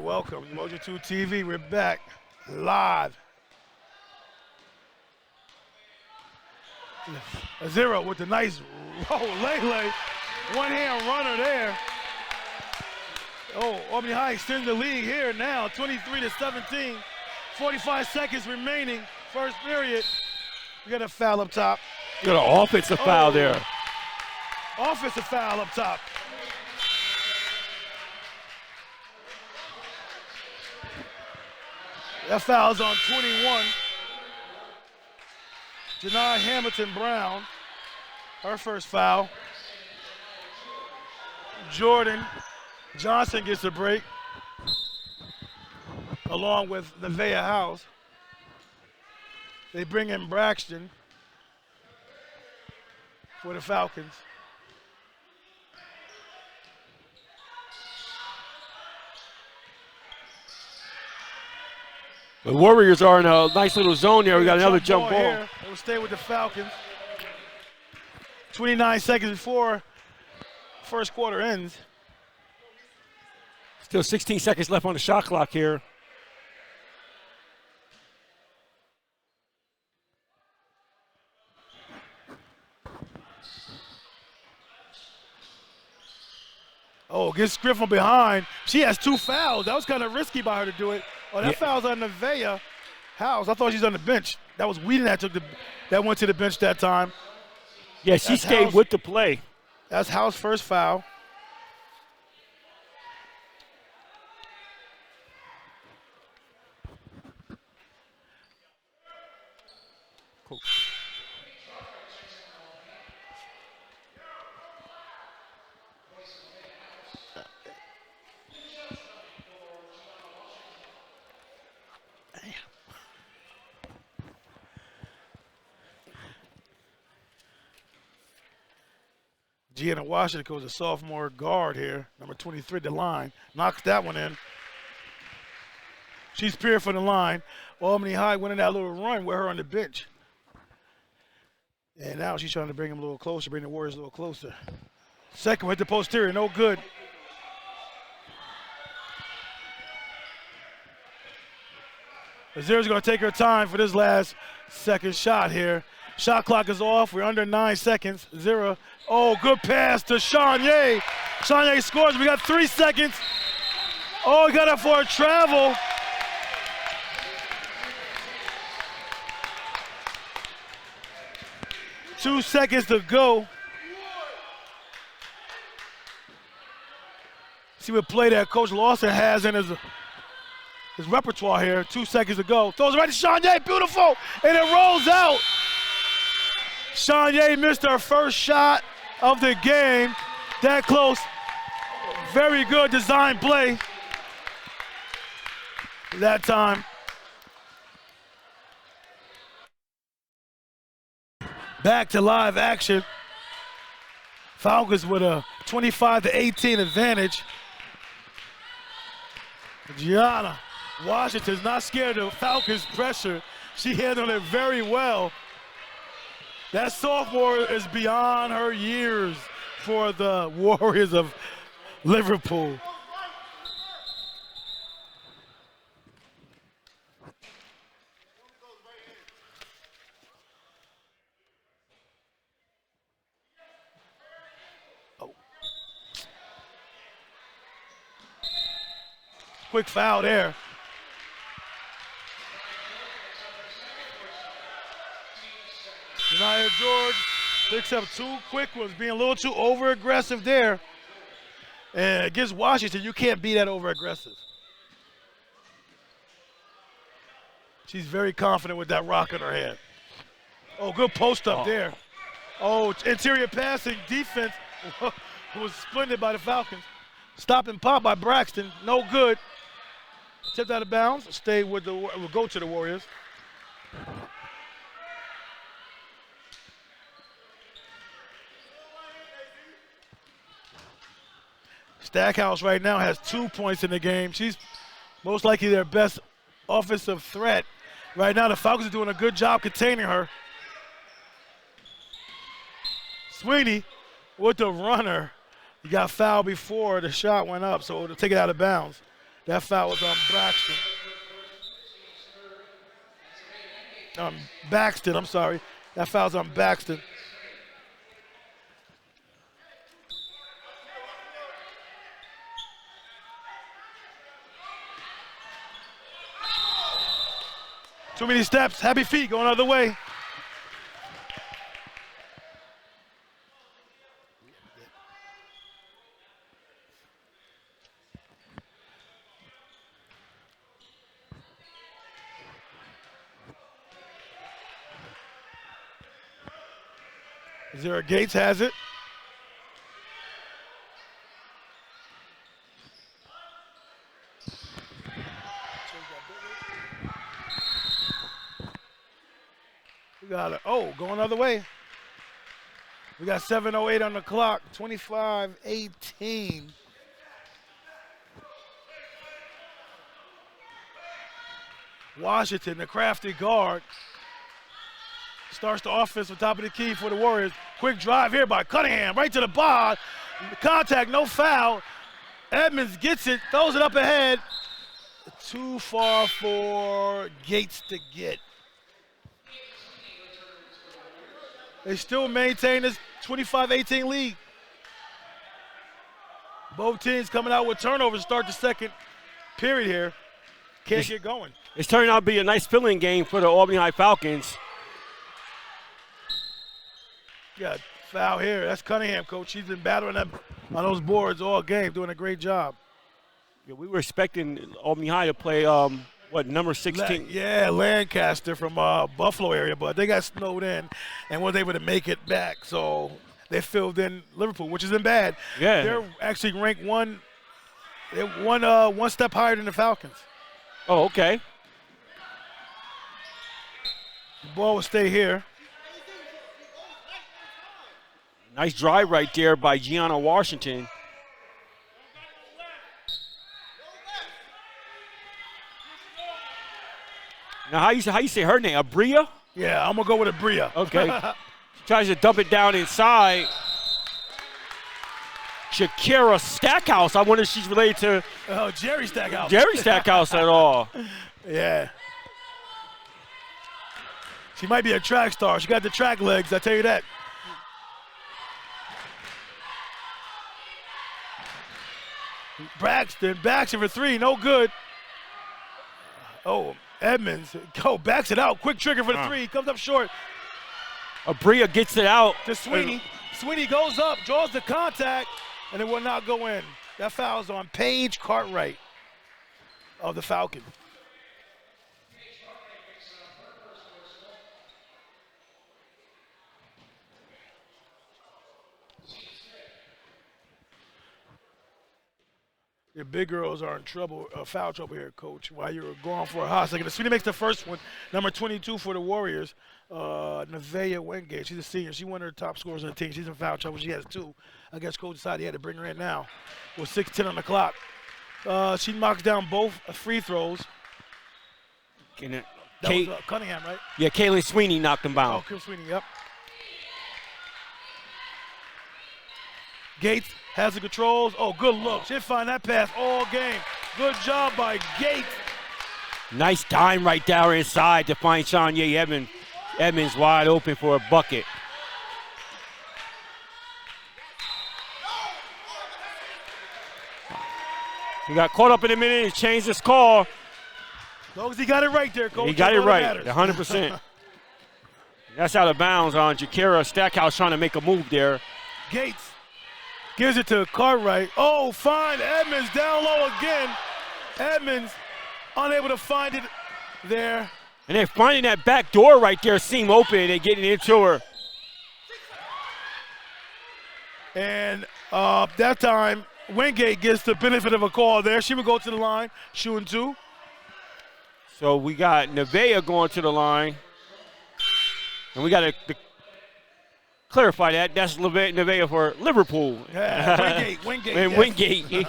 welcome. Mojo 2 TV, we're back live. Zero with the nice Lele. One-hand runner there. Oh, Albany High extends the lead here now, 23-17. 45 seconds remaining, first period. We got a foul up top. Got an offensive foul there. Offensive foul up top. That foul's on 21. Janai Hamilton-Brown, her first foul. Jordan Johnson gets a break, along with Nevaeh House. They bring in Braxton for the Falcons. The Warriors are in a nice little zone here. We got another jump ball. Here. It will stay with the Falcons. 29 seconds before first quarter ends. Still 16 seconds left on the shot clock here. Oh, gets Griff from behind. She has two fouls. That was kind of risky by her to do it. Oh, that foul's on Nevaeh House. I thought she's on the bench. That was Whedon that went to the bench that time. Yeah, she stayed with the play. That's House' first foul. Cool. Gianna Washington goes a sophomore guard here, number 23 at the line. Knocks that one in. She's peering for the line. Albany High winning that little run with her on the bench. And now she's trying to bring him a little closer, bring the Warriors a little closer. Second hit the posterior, no good. Azira's going to take her time for this last second shot here. Shot clock is off. We're under 9 seconds. Zero. Oh, good pass to Shanye. Shanye scores. We got 3 seconds. Oh, he got it for a travel. Two seconds to go. See what play that Coach Lawson has in his repertoire here. 2 seconds to go. Throws it right to Shanye. Beautiful. And it rolls out. Shanye missed her first shot of the game. That close. Very good design play that time. Back to live action. Falcons with a 25-18 advantage. Gianna Washington's not scared of Falcons' pressure. She handled it very well. That sophomore is beyond her years for the Warriors of Liverpool. Oh. Quick foul there. Nia George picks up 2 quick ones, being a little too over-aggressive there. And against Washington, you can't be that over-aggressive. She's very confident with that rock in her hand. Oh, good post up there. Oh, interior passing defense was splendid by the Falcons. Stop and pop by Braxton, no good. Tipped out of bounds, stay with will go to the Warriors. Stackhouse right now has 2 points in the game. She's most likely their best offensive threat. Right now, the Falcons are doing a good job containing her. Sweeney with the runner. He got fouled before the shot went up, so to take it out of bounds. That foul was on Braxton. Baxton, I'm sorry. That foul's on Baxton. Too many steps. Happy feet going other way. Zara Gates has it. We got it. Oh, going the other way. We got 7:08 on the clock. 25-18. Washington, the crafty guard, starts the offense on top of the key for the Warriors. Quick drive here by Cunningham, right to the bar. Contact, no foul. Edmonds gets it, throws it up ahead. Too far for Gates to get. They still maintain this 25-18 lead. Both teams coming out with turnovers to start the second period here. Can't get going. It's turning out to be a nice filling game for the Albany High Falcons. Yeah, foul here. That's Cunningham, coach. He's been battling them on those boards all game, doing a great job. Yeah, we were expecting Albany High to play, number 16? Yeah, Lancaster from Buffalo area, but they got snowed in and was able to make it back. So they filled in Liverpool, which isn't bad. Yeah. They're actually ranked one step higher than the Falcons. Oh, okay. The ball will stay here. Nice drive right there by Gianna Washington. Now, how you say her name? Abria? Yeah, I'm going to go with Abria. Okay. She tries to dump it down inside. Shakira Stackhouse. I wonder if she's related to Jerry Stackhouse. Jerry Stackhouse at all. Yeah. She might be a track star. She got the track legs, I tell you that. Braxton for three, no good. Oh, Edmonds, backs it out. Quick trigger for the three, comes up short. Abria gets it out. To Sweeney. Sweeney goes up, draws the contact, and it will not go in. That foul's on Paige Cartwright of the Falcons. Your big girls are in trouble, foul trouble here, Coach. While you were going for a hot second. Sweeney makes the first one, number 22 for the Warriors. Nevaeh Wingate, she's a senior. She one of the top scorers on the team. She's in foul trouble. She has two. I guess Coach decided he had to bring her in now with 6:10 on the clock. She knocks down both free throws. That was Cunningham, right? Yeah, Kaylin Sweeney knocked them down. Oh, Kim Sweeney, yep. Gates has the controls. Oh, good look. She'll find that pass all game. Good job by Gates. Nice dime right there inside to find Shanye Edmonds. Edmonds wide open for a bucket. He got caught up in a minute and changed his call. As long as he got it right there, Coach. He got it right, 100%. That's out of bounds on Shakira Stackhouse trying to make a move there. Gates gives it to Cartwright. Oh, fine. Edmonds down low again. Edmonds unable to find it there. And they're finding that back door right there, seam open, and getting into her. And that time, Wingate gets the benefit of a call there. She would go to the line, shooting two. So we got Nevaeh going to the line. And we got to clarify that. That's Nevaeh for Liverpool. Yeah, Wingate. And yes. Wingate.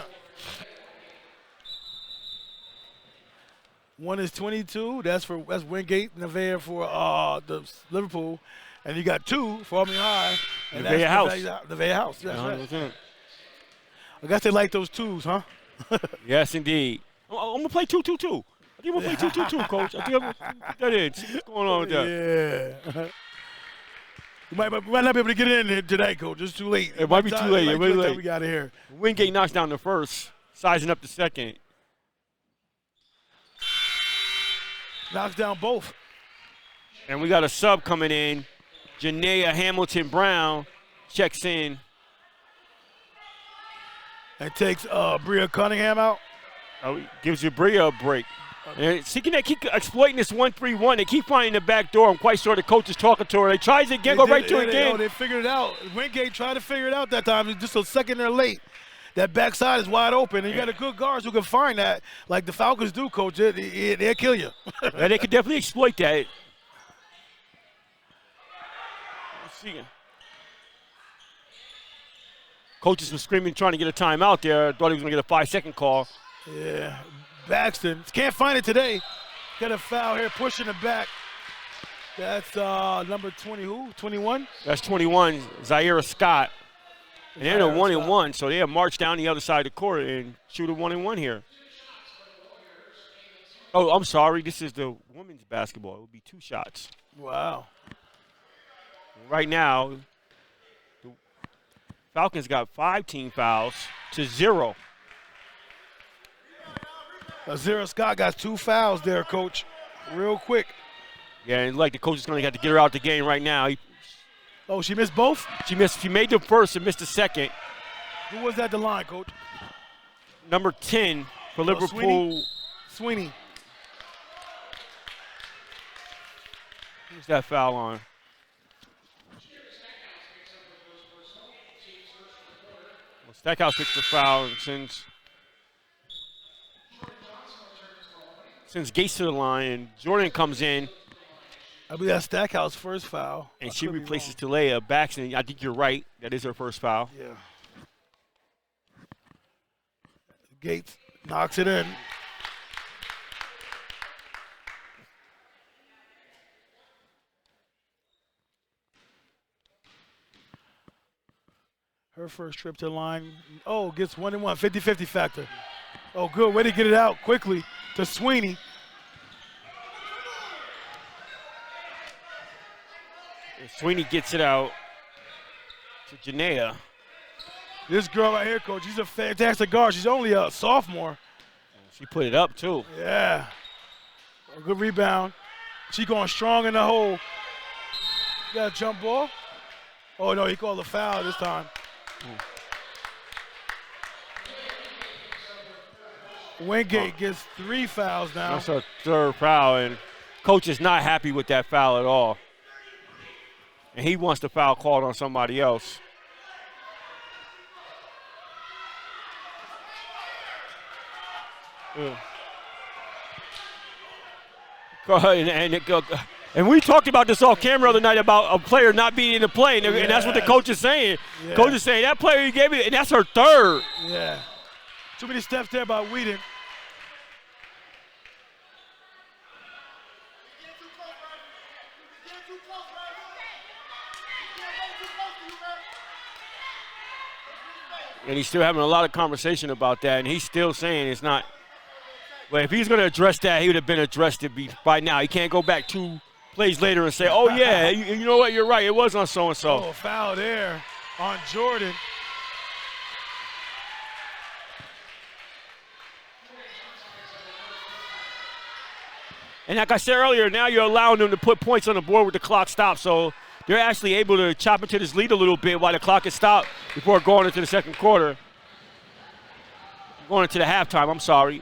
One is 22. That's Wingate. Nevaeh for the Liverpool. And you got two for Albany High. And Nevaeh House. Nevaeh House. That's 100%. right. I guess they like those twos, huh? Yes, indeed. I'm going to play 2-2-2. I think I'm going to play 2-2-2, Coach. I think I'm going to put that in. See what's going on with that. Yeah. We might not be able to get in here today, Coach. It's too late. It might be too late. It might be late. We got it here. Wingate knocks down the first, sizing up the second. Knocks down both. And we got a sub coming in. Janaea Hamilton-Brown checks in. And takes Bria Cunningham out. Gives you Bria a break. And seeking that keep exploiting this 1-3-1. They keep finding the back door. I'm quite sure the coach is talking to her. They tries it again, go right to it again. They figured it out. Wingate tried to figure it out that time. Just a second there late. That backside is wide open. And you got a good guards who can find that, like the Falcons do, Coach. They'll kill you. Yeah, they could definitely exploit that. Let's see. Coaches were screaming, trying to get a timeout there. Thought he was going to get a 5-second call. Yeah. Baxton can't find it today. Got a foul here, pushing it back. That's number 20, who? 21? That's 21, Zaire Scott. And they're a 1-1, so they have marched down the other side of the court and shoot a 1-1 here. Oh, I'm sorry. This is the women's basketball. It would be 2 shots. Wow. Right now, the Falcons got 5 team fouls to 0. Zaire Scott got 2 fouls there, Coach. Real quick. Yeah, and like the coach is going to have to get her out the game right now. Oh, she missed both? She made the first and missed the second. Who was at the line, Coach? Number 10 for Liverpool. Sweeney. Who's that foul on? Well, Stackhouse picks the foul and sends Gates to the line, and Jordan comes in. I believe that's Stackhouse first foul. And she replaces Talea Baxton. I think you're right. That is her first foul. Yeah. Gates knocks it in. Her first trip to the line. Oh, gets 1-1, 50-50 factor. Oh, good. Way to get it out quickly to Sweeney. And Sweeney gets it out to Janaea. This girl right here, Coach, she's a fantastic guard. She's only a sophomore. She put it up, too. Yeah. A good rebound. She going strong in the hole. Got a jump ball. Oh, no, he called a foul this time. Wingate gets 3 fouls now. That's her third foul, and coach is not happy with that foul at all. And he wants the foul called on somebody else. And we talked about this off camera the other night about a player not being in the play, and that's what the coach is saying. Yeah. Coach is saying that player you gave me, and that's her third. Yeah. Too many steps there by Whedon. And he's still having a lot of conversation about that, and he's still saying it's not. But if he's going to address that, he would have been addressed it by now. He can't go back 2 plays later and say, oh, yeah, you know what, you're right, it was on so-and-so. Oh, foul there on Jordan. And like I said earlier, now you're allowing them to put points on the board with the clock stopped, so they're actually able to chop into this lead a little bit while the clock is stopped before going into the second quarter. Going into the halftime, I'm sorry.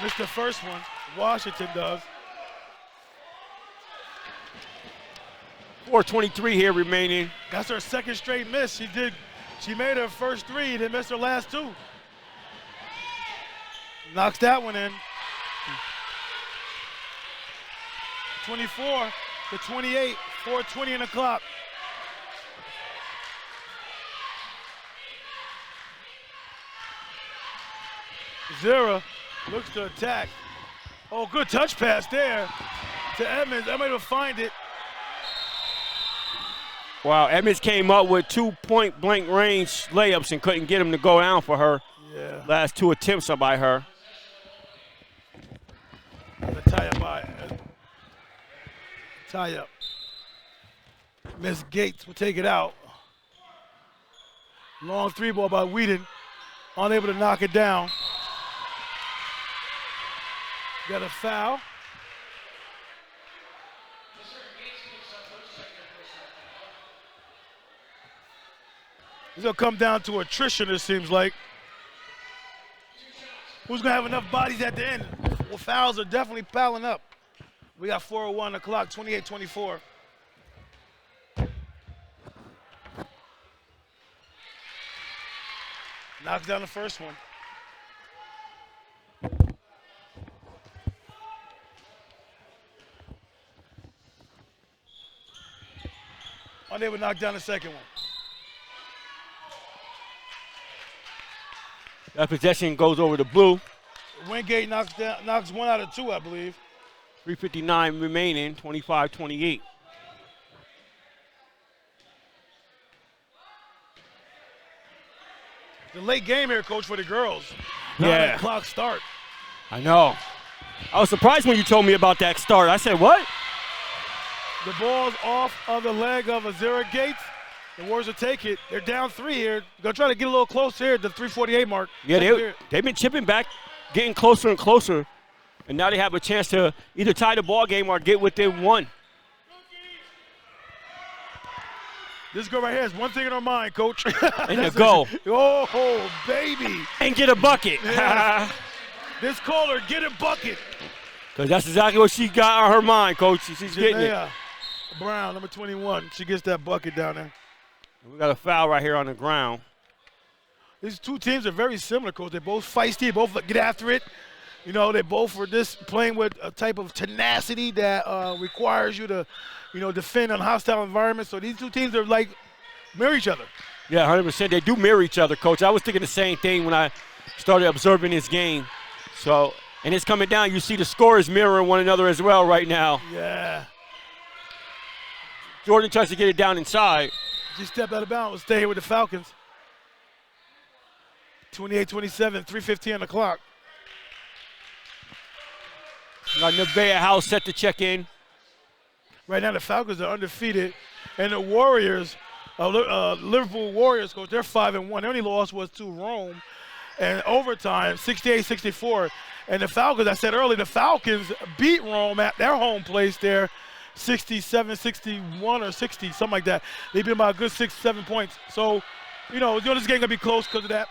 Missed the first one. Washington does. 4:23 here remaining. That's her second straight miss. She made her first 3, then missed her last 2. Knocks that one in. 24-28, 4:20 in the clock. Zera looks to attack. Oh, good touch pass there to Edmonds. Edmonds will find it. Wow, Edmonds came up with 2 point-blank range layups and couldn't get him to go down for her. Yeah. Last 2 attempts are by her. Tie up. Miss Gates will take it out. Long 3 ball by Whedon. Unable to knock it down. Got a foul. It's going to come down to attrition, it seems like. Who's going to have enough bodies at the end? Well, fouls are definitely piling up. We got 4:01 on the clock, 28-24. Knocks down the first one. Unable to knock down the second one. That possession goes over to Blue. Wingate knocks 1 out of 2, I believe. 3:59 remaining, 25-28. The late game here, Coach, for the girls. Yeah. Clock start. I know. I was surprised when you told me about that start. I said, what? The ball's off of the leg of Azira Gates. The Warriors will take it. They're down 3 here. Gonna try to get a little closer here at the 3:48 mark. Yeah, they've been chipping back, getting closer and closer. And now they have a chance to either tie the ball game or get within 1. This girl right here has one thing in her mind, Coach. And a go. Oh, baby. And get a bucket. Yes. This caller, get a bucket. Because that's exactly what she got on her mind, Coach. She's getting it. Brown, number 21. She gets that bucket down there. We got a foul right here on the ground. These 2 teams are very similar, Coach. They're both feisty, both get after it. You know, they both are playing with a type of tenacity that requires you to, defend on hostile environments. So these 2 teams are like mirror each other. Yeah, 100%. They do mirror each other, Coach. I was thinking the same thing when I started observing this game. So, and it's coming down. You see the scorers mirroring one another as well right now. Yeah. Jordan tries to get it down inside. She stepped out of bounds. We'll stay here with the Falcons. 28-27, 3:15 on the clock. Got Nevaeh House set to check in. Right now the Falcons are undefeated, and the Warriors, Liverpool Warriors, Coach, they're 5-1. Their only loss was to Rome, and overtime, 68-64. And the Falcons, I said earlier, the Falcons beat Rome at their home place there, 67-61 or 60, something like that. They beat by a good 6-7 points. So, this game gonna be close because of that.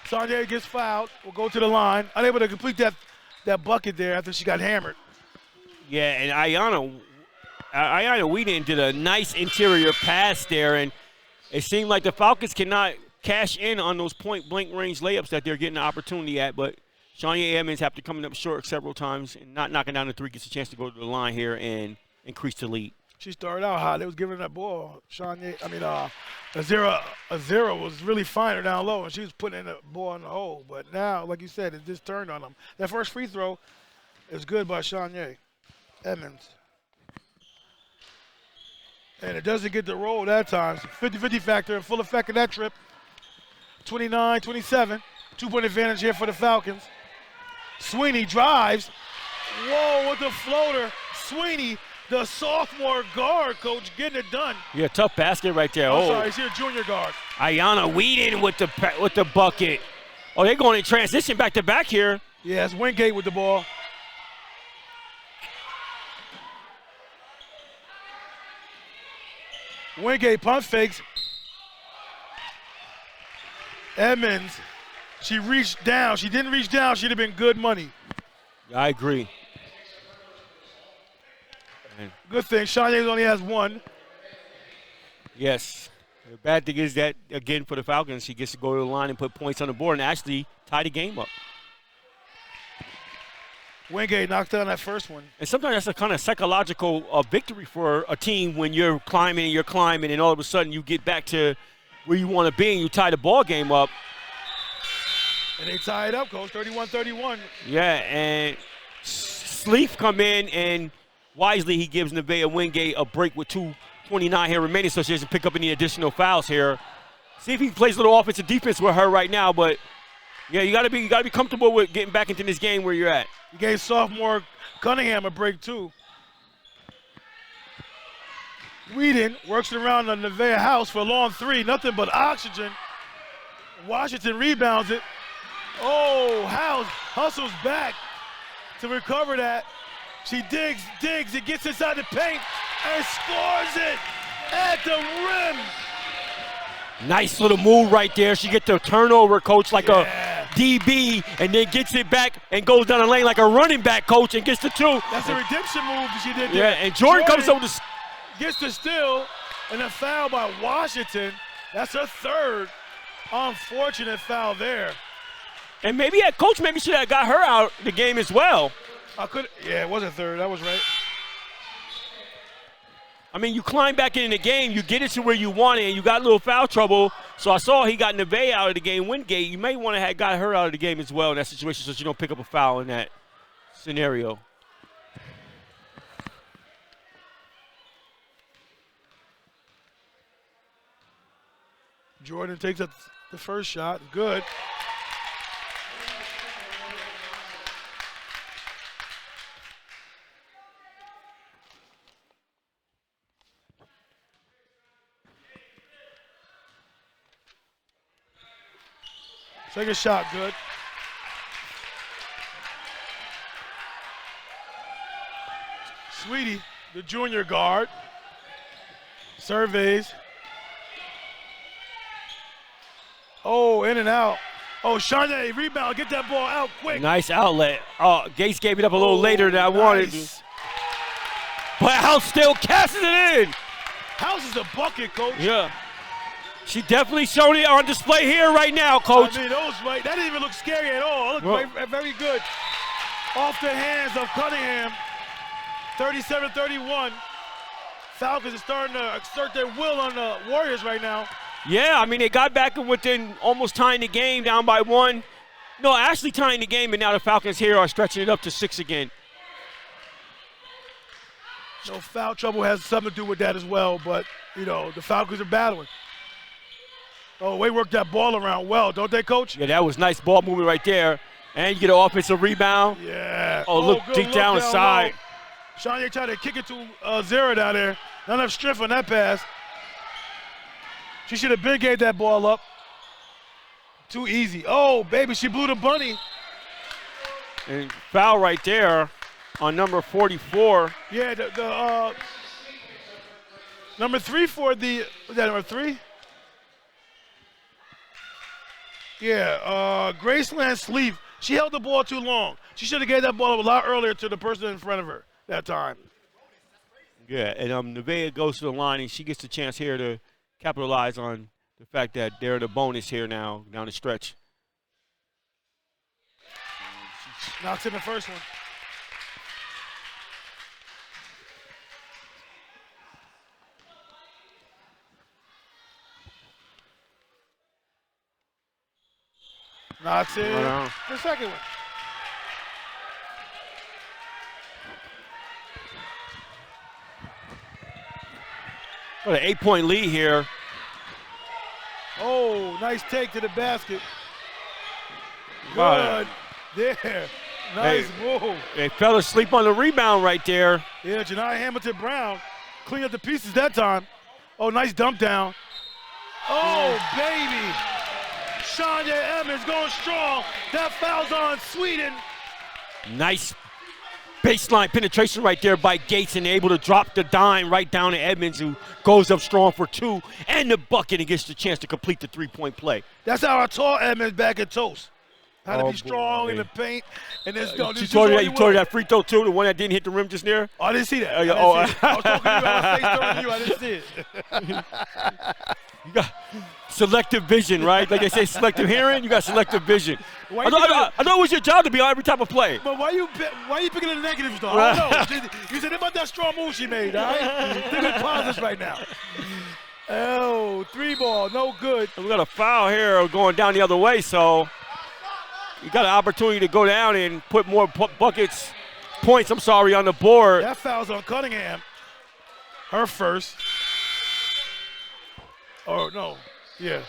Sonja gets fouled. Will go to the line, unable to complete that bucket there after she got hammered. Yeah, and Ayanna Whedon did a nice interior pass there, and it seemed like the Falcons cannot cash in on those point-blank range layups that they're getting the opportunity at, but Shania Edmonds, after coming up short several times and not knocking down the 3, gets a chance to go to the line here and increase the lead. She started out hot. They was giving her that ball. Azira was really finer down low, and she was putting the ball in the hole. But now, like you said, it just turned on them. That first free throw is good by Shania Edmonds. And it doesn't get the roll that time. 50-50 factor in full effect of that trip. 29-27. 2-point advantage here for the Falcons. Sweeney drives. Whoa, with the floater. Sweeney, the sophomore guard, Coach, getting it done. Yeah, tough basket right there. Sorry, she's a junior guard. Ayanna Whedon with the bucket. Oh, they're going in transition back-to-back here. Yeah, it's Wingate with the ball. Wingate pump fakes. Edmonds, she reached down. She didn't reach down. She'd have been good money. I agree. Good thing Shania only has 1. Yes. The bad thing is that, again, for the Falcons, she gets to go to the line and put points on the board and actually tie the game up. Wingate knocked down that first one. And sometimes that's a kind of psychological victory for a team when you're climbing, and all of a sudden you get back to where you want to be and you tie the ball game up. And they tie it up, Coach, 31-31. Yeah, and Sleeth come in, and wisely he gives Nevaeh Wingate a break with 2 29 here remaining, so she doesn't pick up any additional fouls here. See if he plays a little offensive defense with her right now, but yeah, you gotta be comfortable with getting back into this game where you're at. You gave sophomore Cunningham a break too. Whedon works it around the Nevaeh house for a long three, nothing but oxygen. Washington rebounds it. Oh, House hustles back to recover that. She digs, it gets inside the paint, and scores it at the rim. Nice little move right there. She gets the turnover, coach, like a DB, and then gets it back and goes down the lane like a running back, coach, and gets the two. That's a redemption move that she did there. Yeah, and Jordan comes over to gets the steal, and a foul by Washington. That's her third unfortunate foul there. And maybe, coach maybe should have got her out of the game as well. Yeah, it wasn't third. That was right. I mean, you climb back in the game, you get it to where you want it, and you got a little foul trouble. So I saw he got Nevaeh out of the game, Wingate. You may want to have got her out of the game as well in that situation so you don't pick up a foul in that scenario. Jordan takes up the first shot. Good. Second shot, good. Sweetie, the junior guard, surveys. Oh, in and out. Oh, Shanae, rebound, get that ball out quick. Nice outlet. Oh, Gates gave it up a little later than I wanted. But House still casts it in. House is a bucket, coach. Yeah. She definitely showed it on display here right now, coach. I mean, that didn't even look scary at all. It looked very good. Off the hands of Cunningham. 37-31. Falcons are starting to exert their will on the Warriors right now. Yeah, I mean, they got back within almost tying the game, down by one. No, actually tying the game, and now the Falcons here are stretching it up to 6 again. No, foul trouble has something to do with that as well, but, you know, the Falcons are battling. Oh, they worked that ball around well, don't they, Coach? Yeah, that was nice ball movement right there. And you get an offensive rebound. Yeah. Oh, look deep down the side. Shania tried to kick it to Zara down there. Not enough strength on that pass. She should have been gave that ball up. Too easy. Oh, baby, she blew the bunny. And foul right there on number 44. Yeah, the number 3 for the, was that number 3? Yeah, Graceland Sleeve. She held the ball too long. She should have gave that ball up a lot earlier to the person in front of her that time. Yeah, and Nevaeh goes to the line, and she gets the chance here to capitalize on the fact that they're the bonus here now down the stretch. Knocks in the first one. Knocks in the second one. Got an 8-point lead here. Oh, nice take to the basket. Good. Wow. There. Nice move. They fell asleep on the rebound right there. Yeah, Janiyah Hamilton-Brown cleaned up the pieces that time. Oh, nice dump down. Oh, baby. Shania Evans going strong. That foul's on Sweden. Nice baseline penetration right there by Gates, and able to drop the dime right down to Edmonds, who goes up strong for 2 and the bucket and gets the chance to complete the 3-point play. That's how I taught Edmonds back at Toast. How to be strong in the paint. And then you told her that free throw too, the one that didn't hit the rim just there? Oh, I didn't see that. I was talking to you. I was face to you. I didn't see it. You got selective vision, right? Like they say, selective hearing, you got selective vision. I know it was your job to be on every type of play. But why you picking the negative stuff? I don't know. You said about that strong move she made, all right? Think of positives right now. Oh, 3 ball, no good. And we got a foul here going down the other way, so you got an opportunity to go down and put more points on the board. That foul's on Cunningham. Her first. Or no, yeah.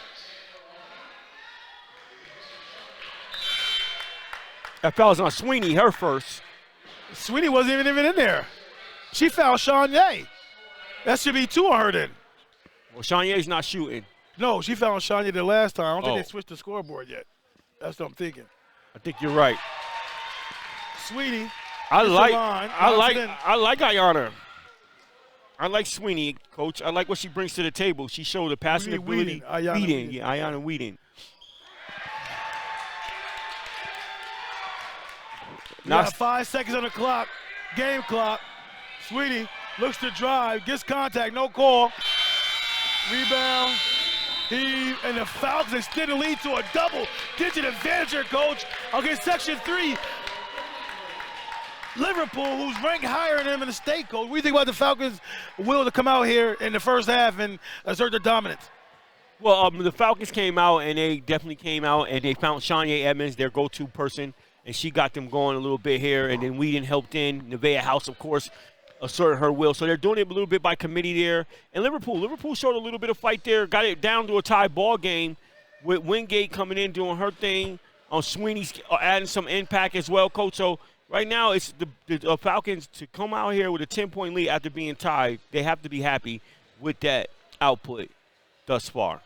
That foul's on Sweeney, her first. Sweeney wasn't even in there. She fouled Shanye. That should be 2 on her then. Well, Shanye's not shooting. No, she fouled Shanye the last time. I don't think Oh. they switched the scoreboard yet. That's what I'm thinking. I think you're right. Sweeney. I like Line. Ayanna. I like Sweeney, Coach. I like what she brings to the table. She showed the passing ability. Ayanna Whedon. Whedon. Yeah, Ayanna Whedon. We got 5 seconds on the clock. Game clock. Sweeney looks to drive, gets contact, no call. Rebound. Heave, and the Falcons extend the lead to a double-digit advantage here, Coach. Against Section 3. Liverpool, who's ranked higher than them in the state, Coach. What do you think about the Falcons' will to come out here in the first half and assert their dominance? Well, the Falcons came out, and they definitely came out, and they found Shanye Edmonds, their go-to person, and she got them going a little bit here, and then Whedon helped in. Nevaeh House, of course, asserted her will. So they're doing it a little bit by committee there. And Liverpool showed a little bit of fight there, got it down to a tie ball game with Wingate coming in doing her thing. Sweeney's adding some impact as well, Coach. So right now it's the Falcons to come out here with a 10-point lead after being tied. They have to be happy with that output thus far.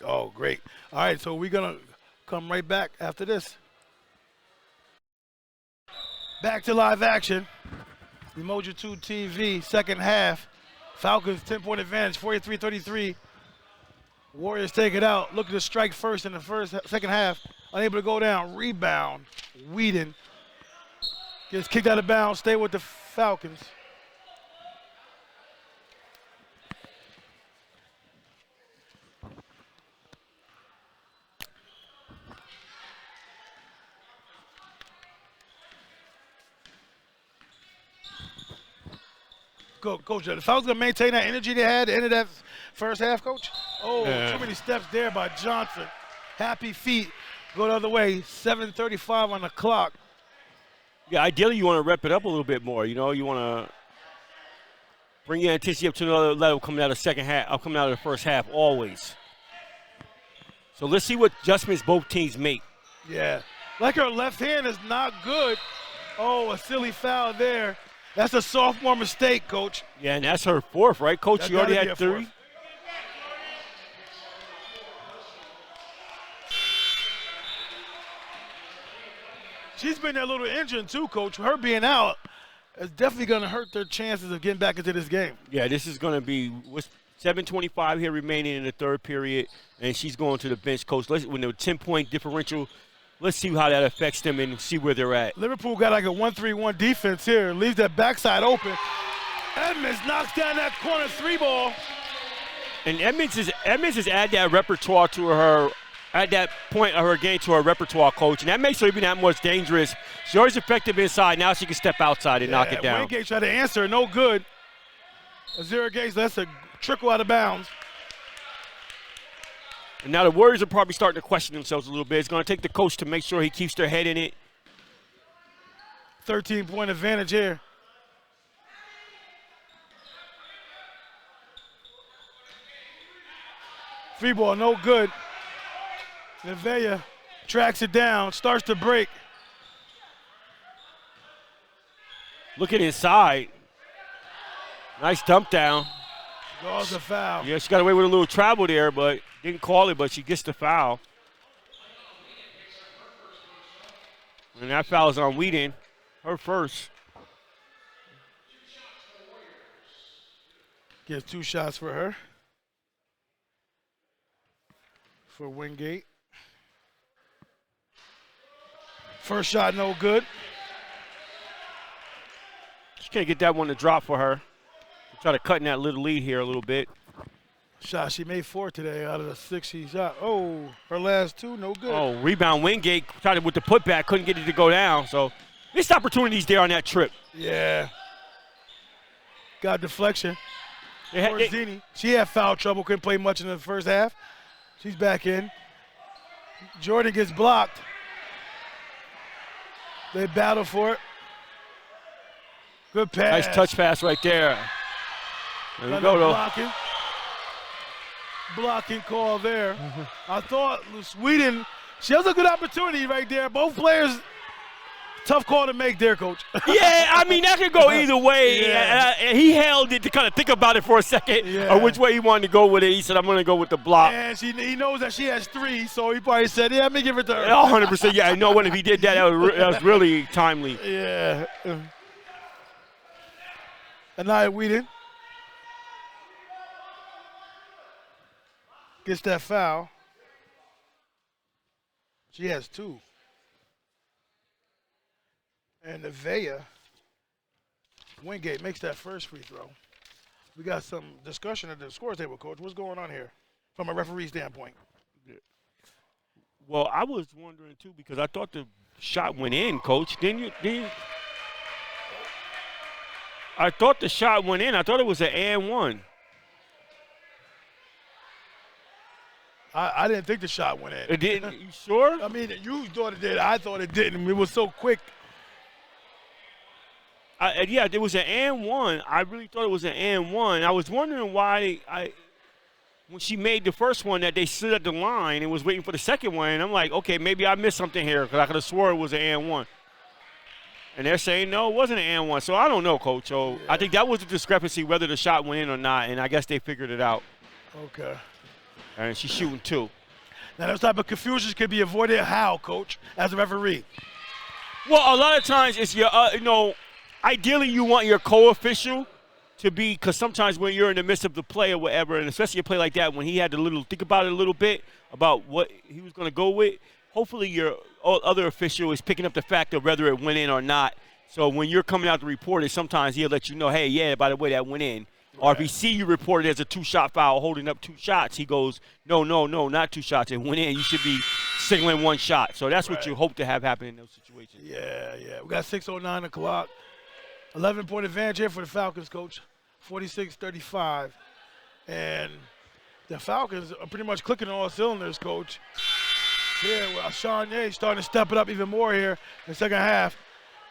Oh, great. All right, so we're going to come right back after this. Back to live action. Emoji 2 TV, second half. Falcons 10-point advantage, 43-33. Warriors take it out. Looking to strike first in the second half. Unable to go down. Rebound. Whedon gets kicked out of bounds. Stay with the Falcons. Coach, the Falcons going to maintain that energy they had at the end of that first half, Coach? Oh, Yeah. Too many steps there by Johnson. Happy feet. Go the other way. 7:35 on the clock. Yeah, ideally you want to rep it up a little bit more. You know, you want to bring your intensity up to another level coming out of the second half, coming out of the first half always. So let's see what adjustments both teams make. Yeah. Like her left hand is not good. Oh, a silly foul there. That's a sophomore mistake, Coach. Yeah, and that's her fourth, right, Coach? That She already gotta be had a 3. fourth. She's been there a little injured too, Coach. Her being out is definitely going to hurt their chances of getting back into this game. Yeah, this is going to be 7:25 here remaining in the third period, and she's going to the bench, Coach. With the 10-point differential, let's see how that affects them and see where they're at. Liverpool got like a 1-3-1 defense here. Leaves that backside open. Edmonds knocks down that corner 3 ball. And Edmonds has added that repertoire to her, at that point of her game to her repertoire, Coach, and that makes her even that much dangerous. She's always effective inside. Now she can step outside and knock it down. Wingate tried to answer, no good. Azira Gates, that's a trickle out of bounds. And now the Warriors are probably starting to question themselves a little bit. It's going to take the coach to make sure he keeps their head in it. 13-point advantage here. Free ball, no good. Nevaeh tracks it down, starts to break. Looking inside. Nice dump down. Draws the foul. Yeah, she got away with a little travel there, but didn't call it, but she gets the foul. And that foul is on Whedon, her first. Gets 2 shots for her. For Wingate. First shot, no good. She can't get that one to drop for her. Try to cut in that little lead here a little bit. Shot, she made 4 today out of the 6 she shot. Oh, her last 2, no good. Oh, rebound Wingate tried it with the putback, couldn't get it to go down. So missed opportunities there on that trip. Yeah. Got deflection. Zini. She had foul trouble, couldn't play much in the first half. She's back in. Jordan gets blocked. They battle for it. Good pass. Nice touch pass right there. There we go, though. Blocking. blocking call there. I thought Sweden, she has a good opportunity right there. Both players, tough call to make there, Coach. Yeah, I mean, that could go either way. Yeah. And he held it to kind of think about it for a second, or which way he wanted to go with it. He said, I'm going to go with the block. And he knows that she has 3, so he probably said, yeah, let me give it to her. 100%, yeah. I know when if he did that, that was really timely. Yeah. Anaya Whedon gets that foul. She has 2. And Nevaeh Wingate makes that first free throw. We got some discussion at the scores table, Coach. What's going on here from a referee standpoint? Well, I was wondering, too, because I thought the shot went in, Coach. Didn't you? I thought the shot went in. I thought it was an and one. I didn't think the shot went in. It didn't? You sure? I mean, you thought it did. I thought it didn't. It was so quick. Yeah, there was an and one. I really thought it was an and one. I was wondering why when she made the first one that they stood at the line and was waiting for the second one. And I'm like, okay, maybe I missed something here because I could have swore it was an and one. And they're saying, no, it wasn't an and one. So I don't know, Coach. So I think that was the discrepancy, whether the shot went in or not. And I guess they figured it out. Okay. And she's shooting 2. Now, those type of confusions could be avoided how, Coach, as a referee? Well, a lot of times it's your, ideally you want your co-official to be, because sometimes when you're in the midst of the play or whatever, and especially a play like that, when he had to think about it a little bit, about what he was going to go with, hopefully your other official is picking up the fact of whether it went in or not. So when you're coming out to report it, sometimes he'll let you know, hey, yeah, by the way, that went in. Right. Or if he see you report it as a 2-shot foul holding up 2 shots, he goes, no, not 2 shots. It went in. You should be signaling 1 shot. So that's what you hope to have happen in those situations. Yeah. We got 6:09 o'clock. 11-point advantage here for the Falcons, Coach. 46-35. And the Falcons are pretty much clicking on all cylinders, Coach. Here, Shanye starting to step it up even more here in the second half.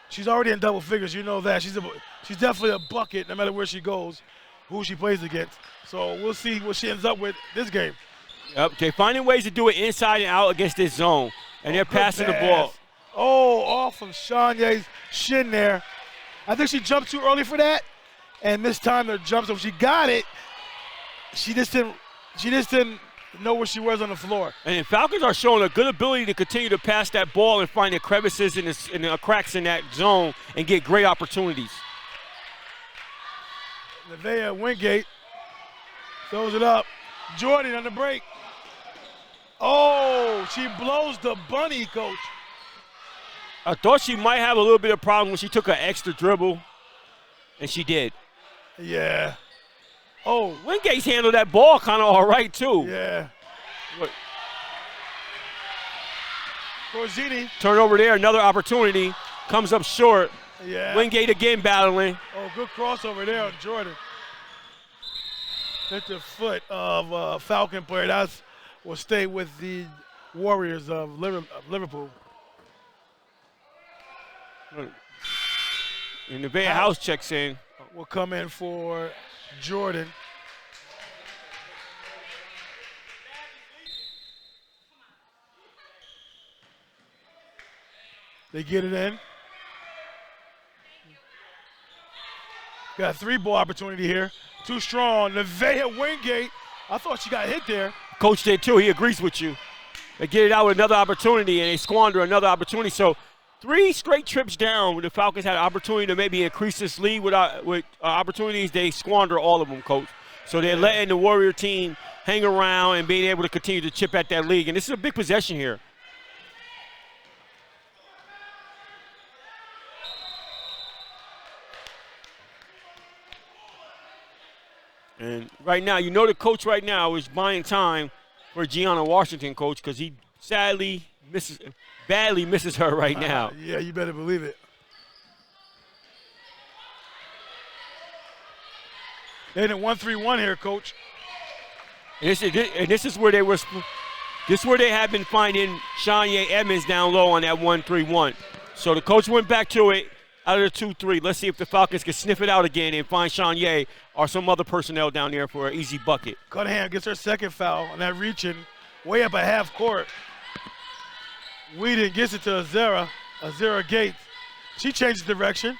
She's already in double figures. You know that. She's definitely a bucket no matter where she goes, who she plays against. So we'll see what she ends up with this game. Yep, they're finding ways to do it inside and out against this zone. And they're passing the ball. Oh, off of Shanye's shin there. I think she jumped too early for that. And this time the jump, so she got it. She just didn't know where she was on the floor. And the Falcons are showing a good ability to continue to pass that ball and find the crevices and the cracks in that zone and get great opportunities. Nevaeh Wingate throws it up. Jordan on the break. Oh, she blows the bunny, Coach. I thought she might have a little bit of problem when she took an extra dribble, and she did. Yeah. Oh. Wingate's handled that ball kind of all right, too. Yeah. Corzini. Turnover there, another opportunity. Comes up short. Yeah. Wingate again battling. Oh, good crossover there on Jordan. Hit the foot of a Falcon player. That will stay with the Warriors of Liverpool. And Nevaeh House checks in. Will come in for Jordan. They get it in. Got a 3-ball opportunity here. Too strong. Nevaeh Wingate. I thought she got hit there. Coach did too. He agrees with you. They get it out with another opportunity, and they squander another opportunity. So 3 straight trips down when the Falcons had an opportunity to maybe increase this lead with opportunities. They squander all of them, Coach. So they're letting the Warrior team hang around and being able to continue to chip at that lead. And this is a big possession here. And right now, you know the coach right now is buying time for Gianna Washington, Coach, because he sadly badly misses her right now. Yeah, you better believe it. They're in a 1-3-1 here, Coach. And this is where they have been finding Shanye Edmonds down low on that 1-3-1. So the coach went back to it. out of the 2-3. Let's see if the Falcons can sniff it out again and find Shanye or some other personnel down there for an easy bucket. Cunningham gets her second foul on that reaching way up at half court. Whedon gets it to Azera Gates. She changes direction.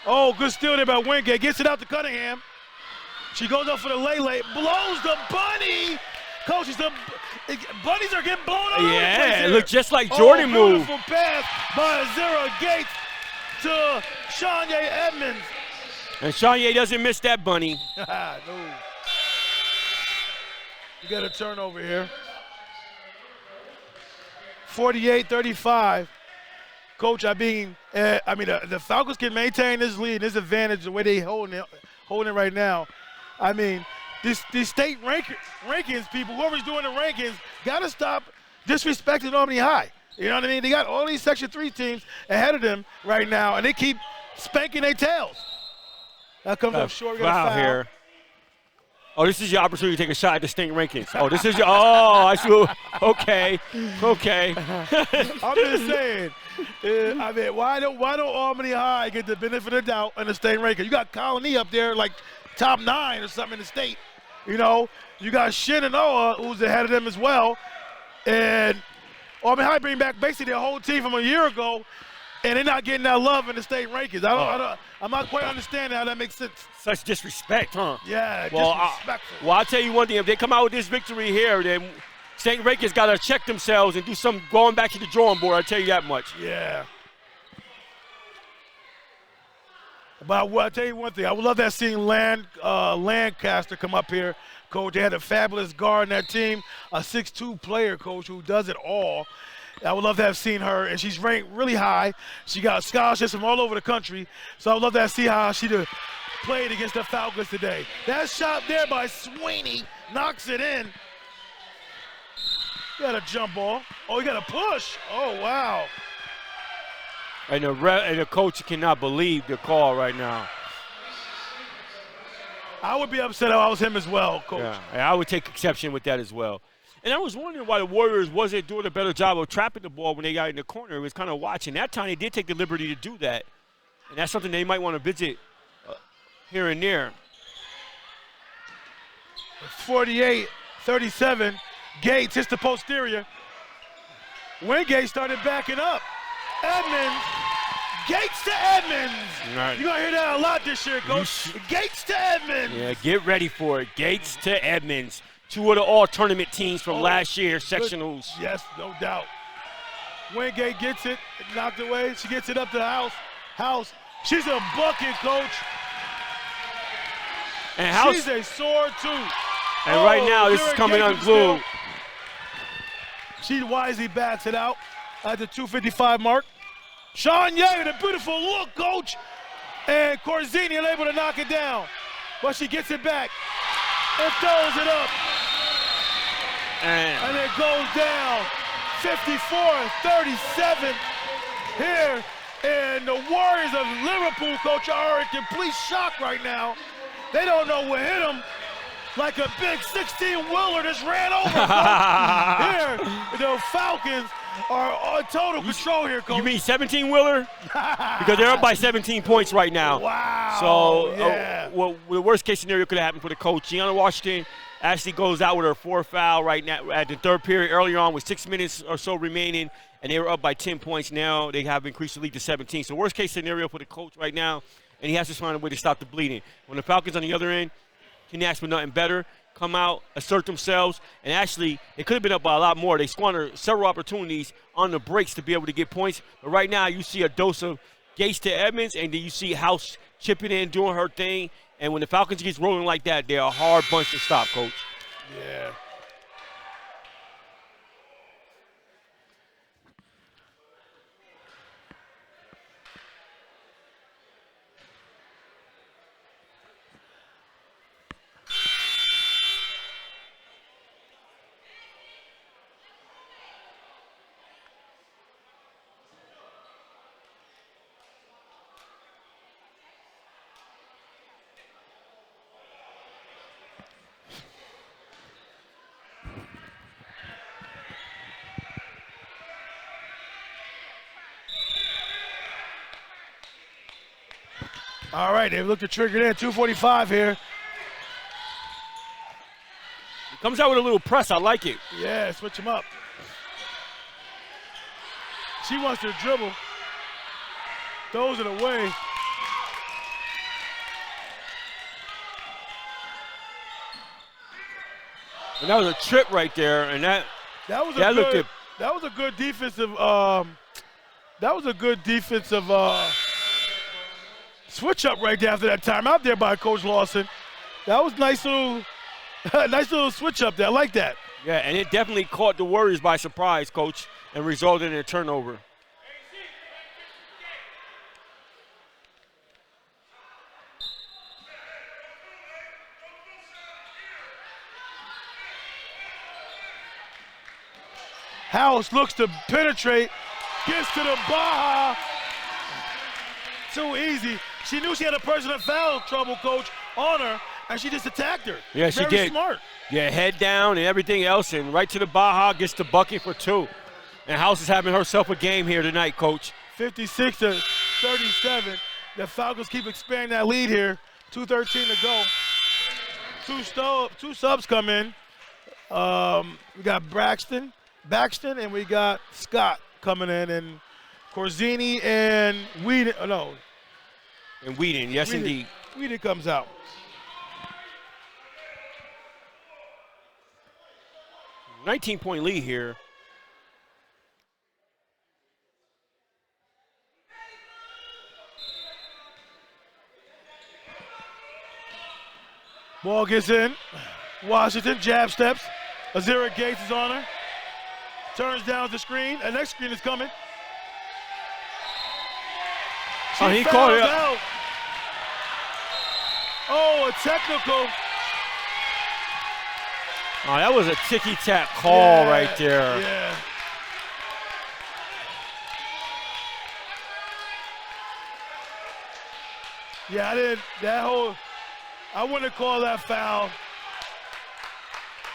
Oh, good steal there by Wingate. Gets it out to Cunningham. She goes up for the lay, blows the bunny. Coach, the bunnies are getting blown all over the place Yeah, here. it looked just like Jordan move. Beautiful pass by Azera Gates to Shanye Edmonds. And Shanye doesn't miss that bunny. No. You got a turnover here. 48-35. Coach, the Falcons can maintain this lead, this advantage, the way they holding it right now. I mean, these state rankings people, whoever's doing the rankings, got to stop disrespecting Albany High. You know what I mean? They got all these Section 3 teams ahead of them right now, and they keep spanking their tails. That comes up short. We got a foul here. Oh, this is your opportunity to take a shot at the state rankings. Oh, this is your – oh, I see. Okay. I'm just saying. Why don't Albany High get the benefit of the doubt in the state ranking? You got Colony up there like top 9 or something in the state. You know, you got Shenandoah who's ahead of them as well. And Albany High bring back basically their whole team from a year ago, and they're not getting that love in the state rankings. I'm not quite understanding how that makes sense. Such disrespect, huh? Yeah, disrespectful. I'll tell you one thing. If they come out with this victory here, then St. Rankins got to check themselves and do some going back to the drawing board. I'll tell you that much. Yeah. But I'll tell you one thing. I would love that seeing Lancaster come up here, Coach. They had a fabulous guard in that team, a 6'2" player, Coach, who does it all. I would love to have seen her, and she's ranked really high. She got scholarships from all over the country, so I would love to see how she played against the Falcons today. That shot there by Sweeney knocks it in. He got a jump ball. Oh, he got a push. Oh, wow. And the coach cannot believe the call right now. I would be upset if I was him as well, Coach. Yeah, I would take exception with that as well. And I was wondering why the Warriors wasn't doing a better job of trapping the ball when they got in the corner. It was kind of watching. That time they did take the liberty to do that. And that's something they might want to visit here and there. 48-37. Gates hits the posterior. Wingate started backing up. Edmonds. Gates to Edmonds. Right. You're going to hear that a lot this year, Coach. Gates to Edmonds. Yeah, get ready for it. Gates to Edmonds. 2 of the all-tournament teams from last year, sectionals. Yes, no doubt. Wingate gets it, knocked away. She gets it up to the house. She's a bucket, Coach. And House, she's a sword, too. And right now, this is coming unglued. She wisely backs it out at the 2:55 mark. Shanye with a beautiful look, Coach. And Corzini able to knock it down. But she gets it back and throws it up. And it goes down 54-37 here. And the Warriors of Liverpool, Coach, are in complete shock right now. They don't know what hit them. Like a big 16-wheeler just ran over. Here, the Falcons are on total control here, Coach. You mean 17-wheeler? Because they're up by 17 points right now. Wow. So, yeah. The worst-case scenario could have happened for the coach. Gianna Washington actually goes out with her 4th foul right now at the 3rd period earlier on with 6 minutes or so remaining, and they were up by 10 points. Now they have increased the lead to 17. So worst-case scenario for the coach right now, and he has to find a way to stop the bleeding. When the Falcons on the other end can ask for nothing better, come out, assert themselves, and actually they could have been up by a lot more. They squandered several opportunities on the breaks to be able to get points. But right now you see a dose of Gates to Edmonds, and then you see House chipping in, doing her thing. And when the Falcons gets rolling like that, they're a hard bunch to stop, Coach. Yeah. All right, they look to trigger it in. 2:45 here. He comes out with a little press. I like it. Yeah, switch him up. She wants to dribble. Throws it away. And that was a trip right there, and that was a good defensive. That was a good defensive switch up right there after that timeout there by Coach Lawson. That was nice little switch up there. I like that. Yeah, and it definitely caught the Warriors by surprise, Coach, and resulted in a turnover. House looks to penetrate, gets to the Baja. Too easy. She knew she had a personal foul trouble, Coach, on her, and she just attacked her. Yeah, she did. Very smart. Yeah, head down and everything else, and right to the Baja, gets the bucket for 2. And House is having herself a game here tonight, Coach. 56-37. The Falcons keep expanding that lead here. 2:13 to go. Two subs come in. We got Baxton, and we got Scott coming in, and Corzini and Whedon. And Whedon, yes, indeed. Whedon comes out. A 19-point lead here. Ball gets in. Washington jab steps. Azira Gates is on her. Turns down the screen. The next screen is coming. He caught it. Out. Oh, a technical. Oh, that was a ticky-tack call right there. Yeah. Yeah, I wouldn't call that foul.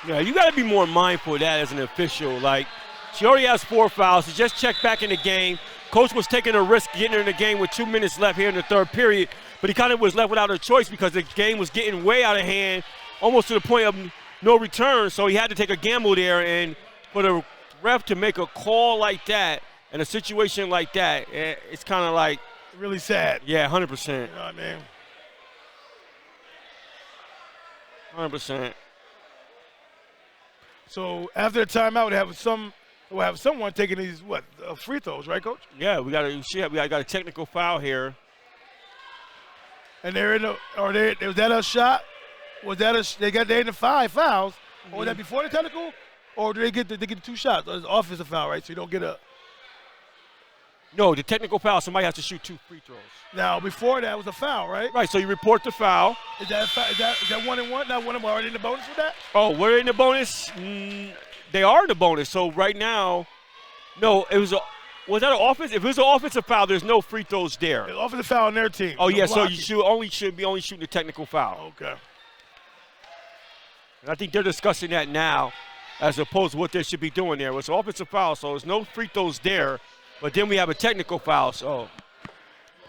Yeah, you got to be more mindful of that as an official. Like, she already has 4 fouls. She just checked back in the game. Coach was taking a risk getting her in the game with 2 minutes left here in the third period, but he kind of was left without a choice because the game was getting way out of hand, almost to the point of no return, so he had to take a gamble there. And for the ref to make a call like that in a situation like that, it's kind of like really sad. Yeah, 100%. You know what I mean? 100%. So after the timeout, we'll have someone taking these free throws, right, Coach? Yeah, we got a technical foul here. And they're in was that a shot? They're in the 5 fouls. Or was that before the technical? Or do they get the 2 shots? Or it's an offensive foul, right? So you don't get a. No, the technical foul, somebody has to shoot 2 free throws. Now, before that was a foul, right? Right, so you report the foul. Is that 1-1? Not 1-1. Are they in the bonus with that? Oh, we're in the bonus? They are in the bonus. So right now, no, was that an offense? If it was an offensive foul, there's no free throws there. It's offensive foul on their team. Oh, yeah, so you should be shooting the technical foul. Okay. And I think they're discussing that now as opposed to what they should be doing there. It's an offensive foul, so there's no free throws there. But then we have a technical foul, so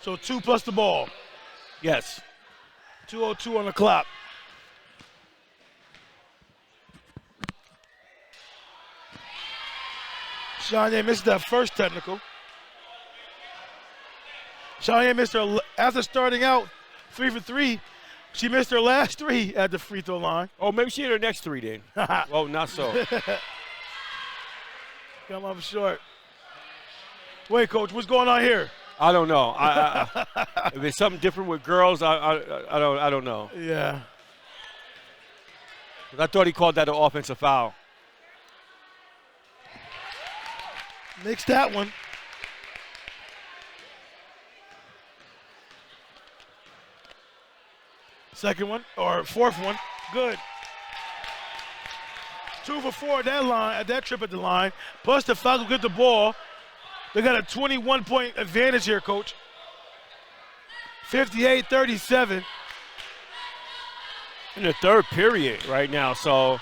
2 plus the ball. Yes. 2:02 on the clock. Shania missed that first technical. Shania missed her after starting out 3 for 3. She missed her last 3 at the free throw line. Oh, maybe she hit her next 3 then. Well, not so. Come up short. Wait, Coach, what's going on here? I don't know. If it's something different with girls, I don't know. Yeah. I thought he called that an offensive foul. Mixed that one. Second one, or fourth one. Good. 2 for 4 at that line, at that trip at the line. Plus the Falcons get the ball. They got a 21-point advantage here, Coach. 58-37. In the third period right now. So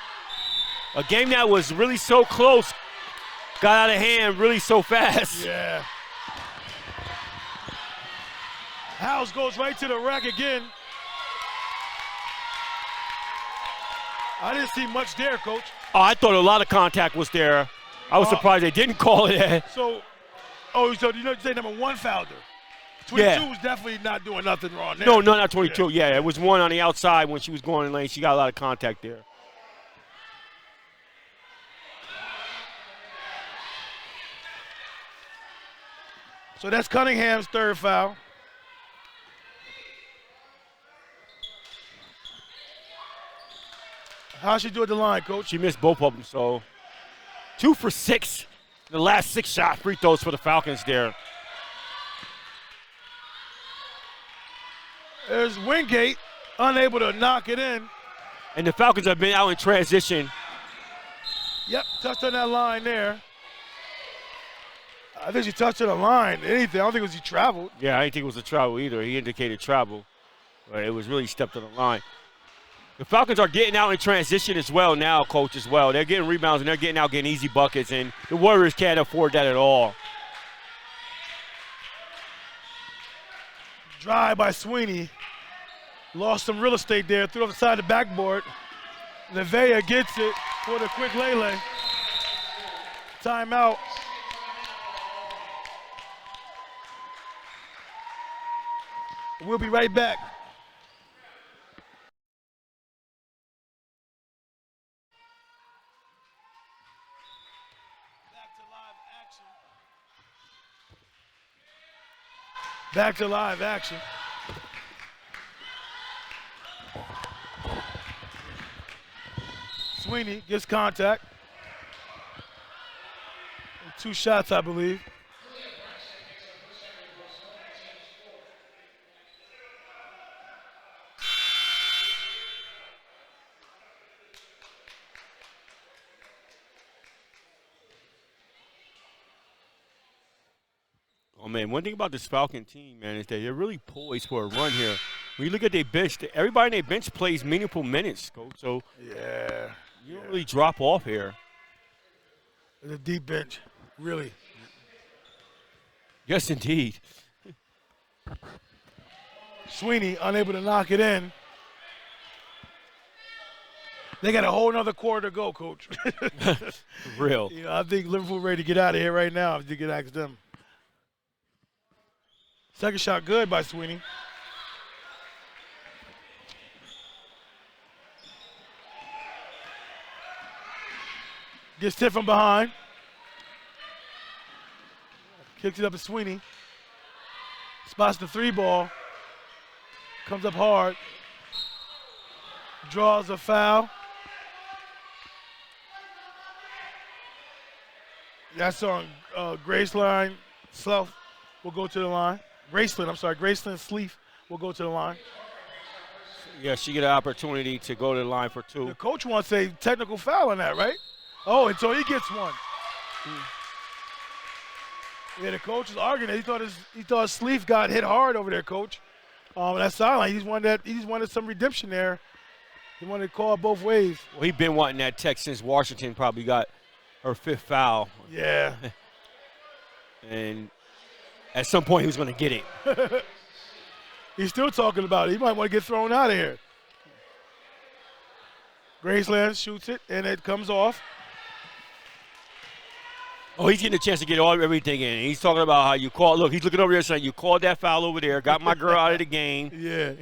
a game that was really so close got out of hand really so fast. Yeah. House goes right to the rack again. I didn't see much there, Coach. Oh, I thought a lot of contact was there. I was surprised they didn't call it. So you know, you say number 1 fouled her. 22 was definitely not doing nothing wrong there. No, not 22. Yeah, it was one on the outside when she was going in lane. She got a lot of contact there. So that's Cunningham's 3rd foul. How's she do at the line, Coach? She missed both of them, so 2 for 6. The last 6 shot free throws for the Falcons there. There's Wingate, unable to knock it in. And the Falcons have been out in transition. Yep, touched on that line there. I think she touched on the line. Anything, I don't think it was he traveled. Yeah, I didn't think it was a travel either. He indicated travel, but it was really stepped on the line. The Falcons are getting out in transition as well now, Coach, as well. They're getting rebounds, and they're getting easy buckets, and the Warriors can't afford that at all. Drive by Sweeney. Lost some real estate there, threw off the side of the backboard. Nevaeh gets it for the quick Lele. Timeout. We'll be right back. Back to live action. Sweeney gets contact. 2 shots, I believe. Oh, man, one thing about this Falcon team, man, is that they're really poised for a run here. When you look at their bench, everybody in their bench plays meaningful minutes, Coach. So you don't really drop off here. It's a deep bench, really. Yes, indeed. Sweeney unable to knock it in. They got a whole nother quarter to go, Coach. For real. You know, I think Liverpool ready to get out of here right now if you could ask them. Second shot good by Sweeney. Gets tip from behind. Kicks it up to Sweeney. Spots the 3 ball. Comes up hard. Draws a foul. That's on Graceland. Slough will go to the line. Graceland Sleeth will go to the line. Yeah, she get an opportunity to go to the line for 2. The coach wants a technical foul on that, right? Oh, and so he gets one. Yeah, the coach is arguing. He thought Sleeth got hit hard over there, Coach. That sideline, he just wanted some redemption there. He wanted to call both ways. Well, he's been wanting that tech since Washington probably got her 5th foul. Yeah. And at some point, he was going to get it. He's still talking about it. He might want to get thrown out of here. Graceland shoots it, and it comes off. Oh, he's getting a chance to get everything in. He's talking about how you call. Look, he's looking over there saying, you called that foul over there, got my girl out of the game. Yeah.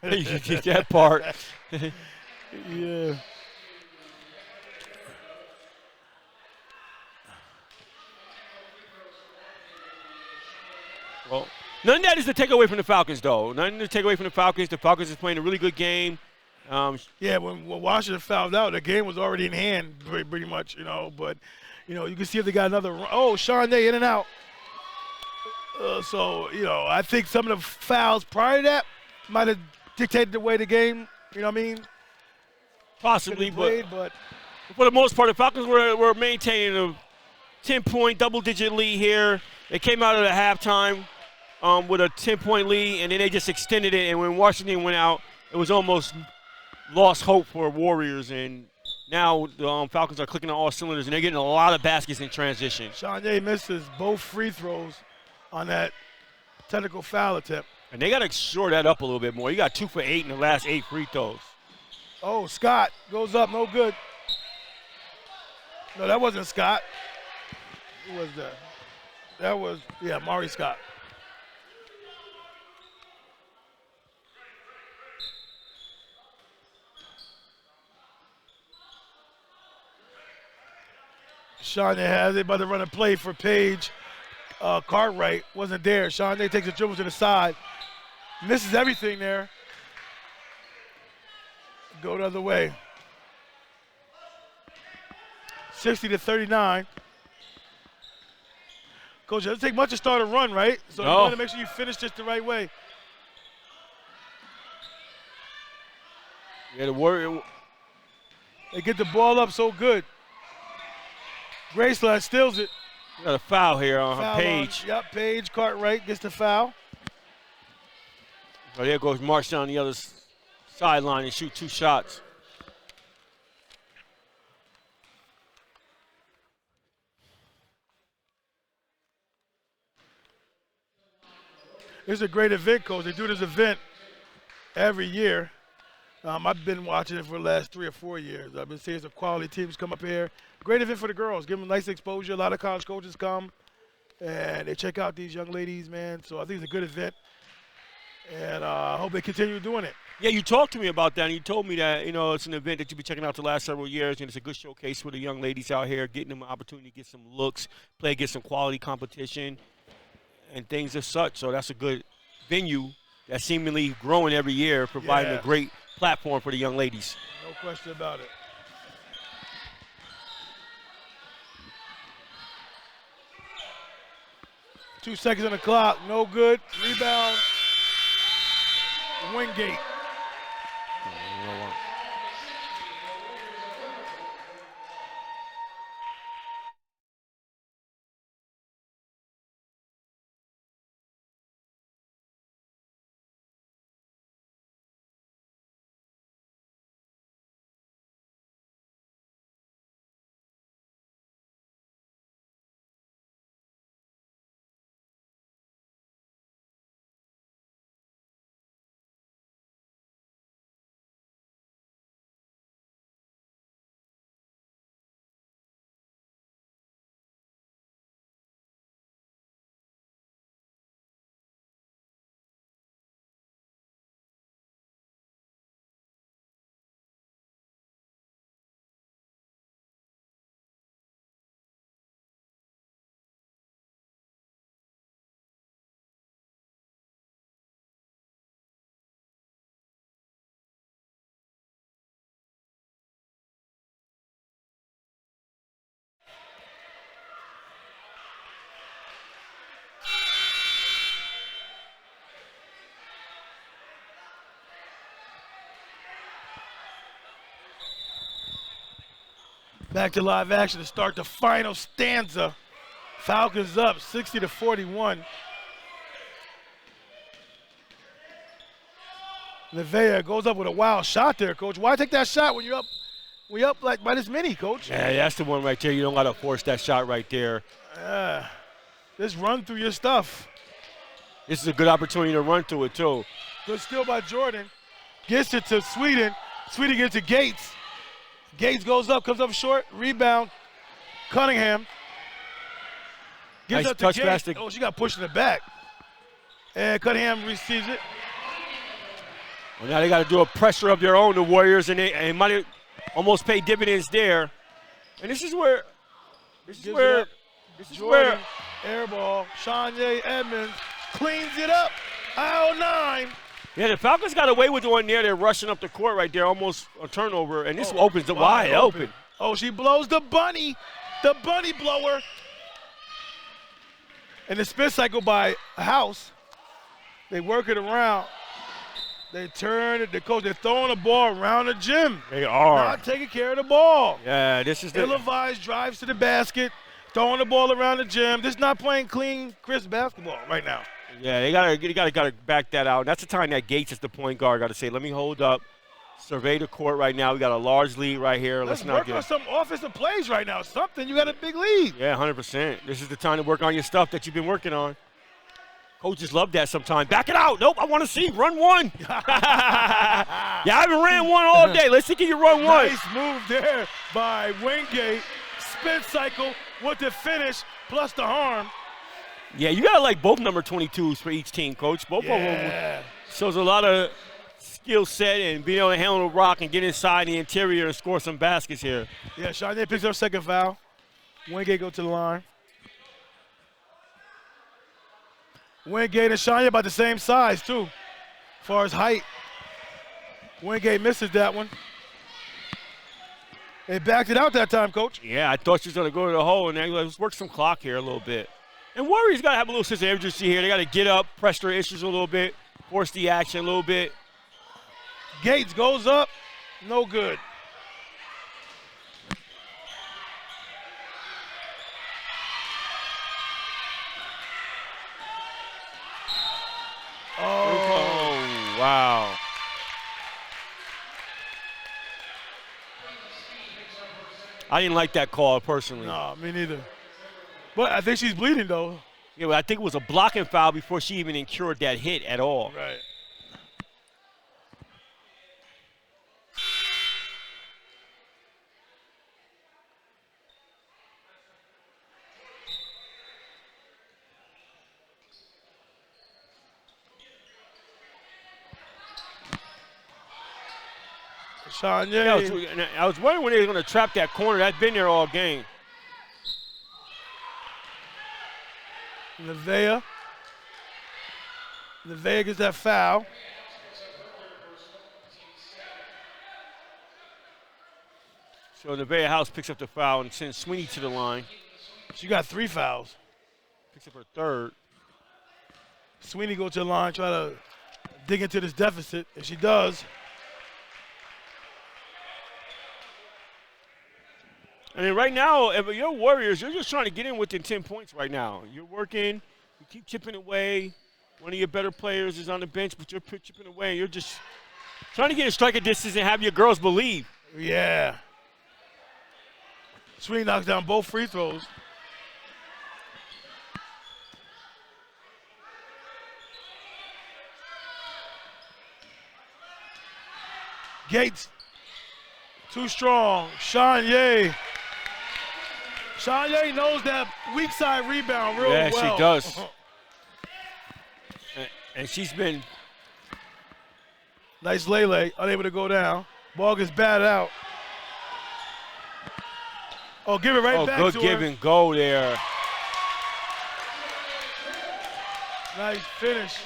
You get that part. Yeah. Well, none of that is to take away from the Falcons, though. Nothing to take away from the Falcons. The Falcons is playing a really good game. Yeah, when Washington fouled out, the game was already in hand pretty much, you know. But, you know, you can see if they got another run. Oh, Charnay in and out. So, you know, I think some of the fouls prior to that might have dictated the way the game, you know what I mean? Possibly, but for the most part, the Falcons were maintaining a 10-point double-digit lead here. They came out of the halftime with a 10-point lead, and then they just extended it. And when Washington went out, it was almost lost hope for Warriors. And now the Falcons are clicking on all cylinders, and they're getting a lot of baskets in transition. Charnay misses both free throws on that technical foul attempt. And they got to shore that up a little bit more. You got 2 for 8 in the last 8 free throws. Oh, Scott goes up, no good. No, that wasn't Scott. Who was that? That was, yeah, Maury Scott. Shawnee has it, about to run a play for Paige. Cartwright wasn't there. Shawnee takes a dribble to the side. Misses everything there. Go the other way. 60-39. Coach, it doesn't take much to start a run, right? So you want to make sure you finish this the right way. Yeah, the Warriors. They get the ball up so good. Graceland steals it. We got a foul here on Foul Paige. Yep, Paige Cartwright gets the foul. So there goes Marsh down the other sideline and shoot 2 shots. It's a great event, Coach. They do this event every year. I've been watching it for the last 3 or 4 years. I've been seeing some quality teams come up here. Great event for the girls. Give them nice exposure. A lot of college coaches come, and they check out these young ladies, man. So I think it's a good event, and I hope they continue doing it. Yeah, you talked to me about that, and you told me that, it's an event that you've been checking out the last several years, and it's a good showcase for the young ladies out here, getting them an opportunity to get some looks, play against some quality competition, and things as such. So that's a good venue that's seemingly growing every year, providing a great platform for the young ladies. No question about it. Two seconds on the clock, no good. Rebound, Wingate. Back to live action to start the final stanza. Falcons up 60-41. Nevaeh goes up with a wild shot there, Coach. Why take that shot when you're up like by this many, Coach? Yeah, that's the one right there. You don't got to force that shot right there. Just run through your stuff. This is a good opportunity to run through it, too. Good steal by Jordan. Gets it to Sweden. Sweden gets to Gates. Gates goes up, comes up short. Rebound. Cunningham. Gives Nice up to touch Gates. pass to- Oh, she got pushed in the back. And Cunningham receives it. Well, now they got to do a pressure of their own, the Warriors, and they might almost pay dividends there. And this is where Jordan, air ball. Shanye Edmonds cleans it up. Aisle 9. Yeah, the Falcons got away with the one there. They're rushing up the court right there, almost a turnover, and this opens it wide open. Oh, she blows the bunny blower. And the spin cycle by House. They work it around. They turn it. They're throwing the ball around the gym. They are. Not taking care of the ball. Yeah, this is the Ill-advised drives to the basket, throwing the ball around the gym. Just not playing clean, crisp basketball right now. Yeah, they gotta back that out. That's the time that Gates is the point guard. Got to say, let me hold up, survey the court right now. We got a large lead right here. Let's not work get on some offensive plays right now. Something. You got a big lead. Yeah, 100%. This is the time to work on your stuff that you've been working on. Coaches love that sometimes. Back it out. Nope, I want to see. Run one. Yeah, I haven't ran one all day. Let's see if you run one. Nice move there by Wingate. Spin cycle with the finish plus the harm. Yeah, you got to like both number 22s for each team, Coach. Both of them shows a lot of skill set and being able to handle the rock and get inside the interior and score some baskets here. Yeah, Shania picks up second foul. Wingate go to the line. Wingate and Shania about the same size, too, as far as height. Wingate misses that one. They backed it out that time, Coach. Yeah, I thought she was going to go to the hole, and then let's work some clock here a little bit. And Warriors got to have a little sense of urgency here. They got to get up, press their issues a little bit, force the action a little bit. Gates goes up, no good. Oh, wow. I didn't like that call personally. No, me neither. But I think she's bleeding, though. Yeah, but I think it was a blocking foul before she even incurred that hit at all. Right. Shania. Yeah, I was wondering when they were going to trap that corner. That's been there all game. Nevaeh gets that foul. So Nevaeh House picks up the foul and sends Sweeney to the line. She got 3 fouls. Picks up her third. Sweeney go to the line, try to dig into this deficit. If she does. I mean, right now, if you're Warriors, you're just trying to get in within 10 points right now. You're working, you keep chipping away. One of your better players is on the bench, but you're chipping away. You're just trying to get in striking distance and have your girls believe. Yeah. Sweeney knocks down both free throws. Gates, too strong. Shania knows that weak side rebound real well. Yeah, she does. And she's been. Nice Lele, unable to go down. Ball gets batted out. Oh, give it right back to her. Good give and go there. Nice finish.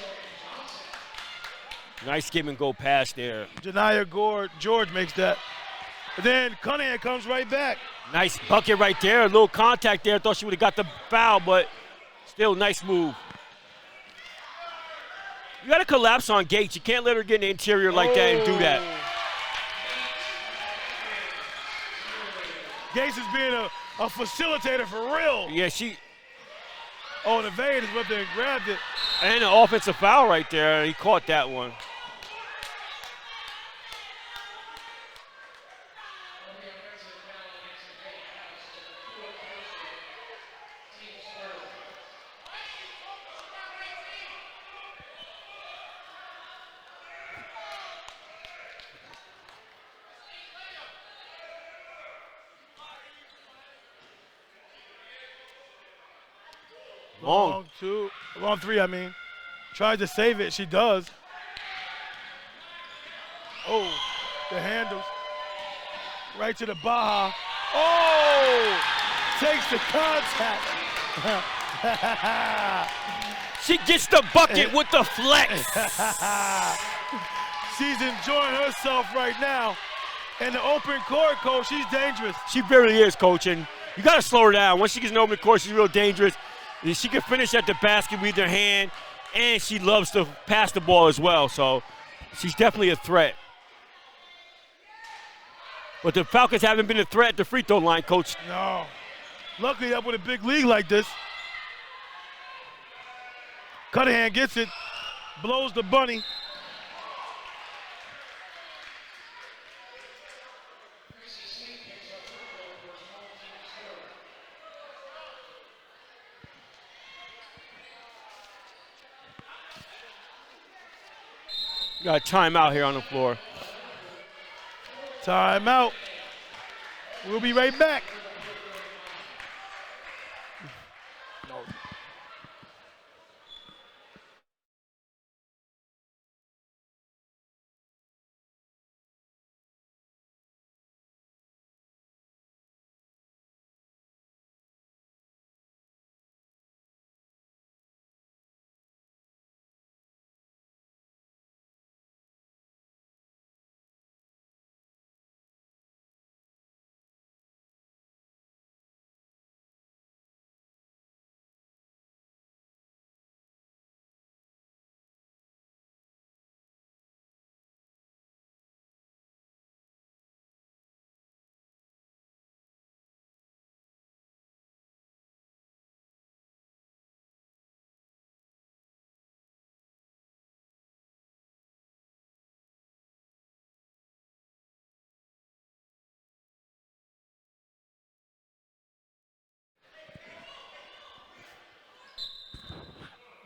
Nice give and go pass there. Janiyah George makes that. But then Cunningham comes right back. Nice bucket right there. A little contact there. Thought she would have got the foul, but still nice move. You got to collapse on Gates. You can't let her get in the interior like that and do that. Gates is being a facilitator for real. Yeah, she. Oh, the Nevaeh is up there and grabbed it. And an offensive foul right there. He caught that one. Long three, I mean. Tries to save it. She does. Oh, the handles. Right to the Baja. Oh! Takes the contact. She gets the bucket with the flex. She's enjoying herself right now. In the open court, Coach, she's dangerous. She really is, Coach, and you got to slow her down. Once she gets in the open court, she's real dangerous. She can finish at the basket with her hand, and she loves to pass the ball as well, so she's definitely a threat. But the Falcons haven't been a threat at the free throw line, Coach. No. Luckily, up with a big league like this. Cunningham gets it, blows the bunny. Got a timeout here on the floor. Timeout. We'll be right back. No.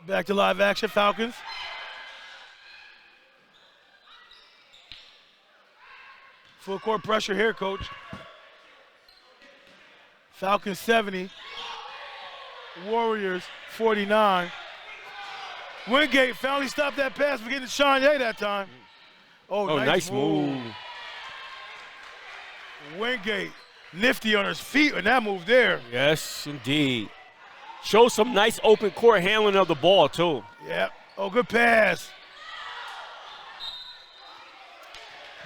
Back to live action, Falcons. Full court pressure here, Coach. Falcons 70. Warriors 49. Wingate finally stopped that pass for getting to Shanye that time. Oh, nice move. Wingate nifty on his feet on that move there. Yes, indeed. Show some nice open court handling of the ball, too. Yep. Oh, good pass.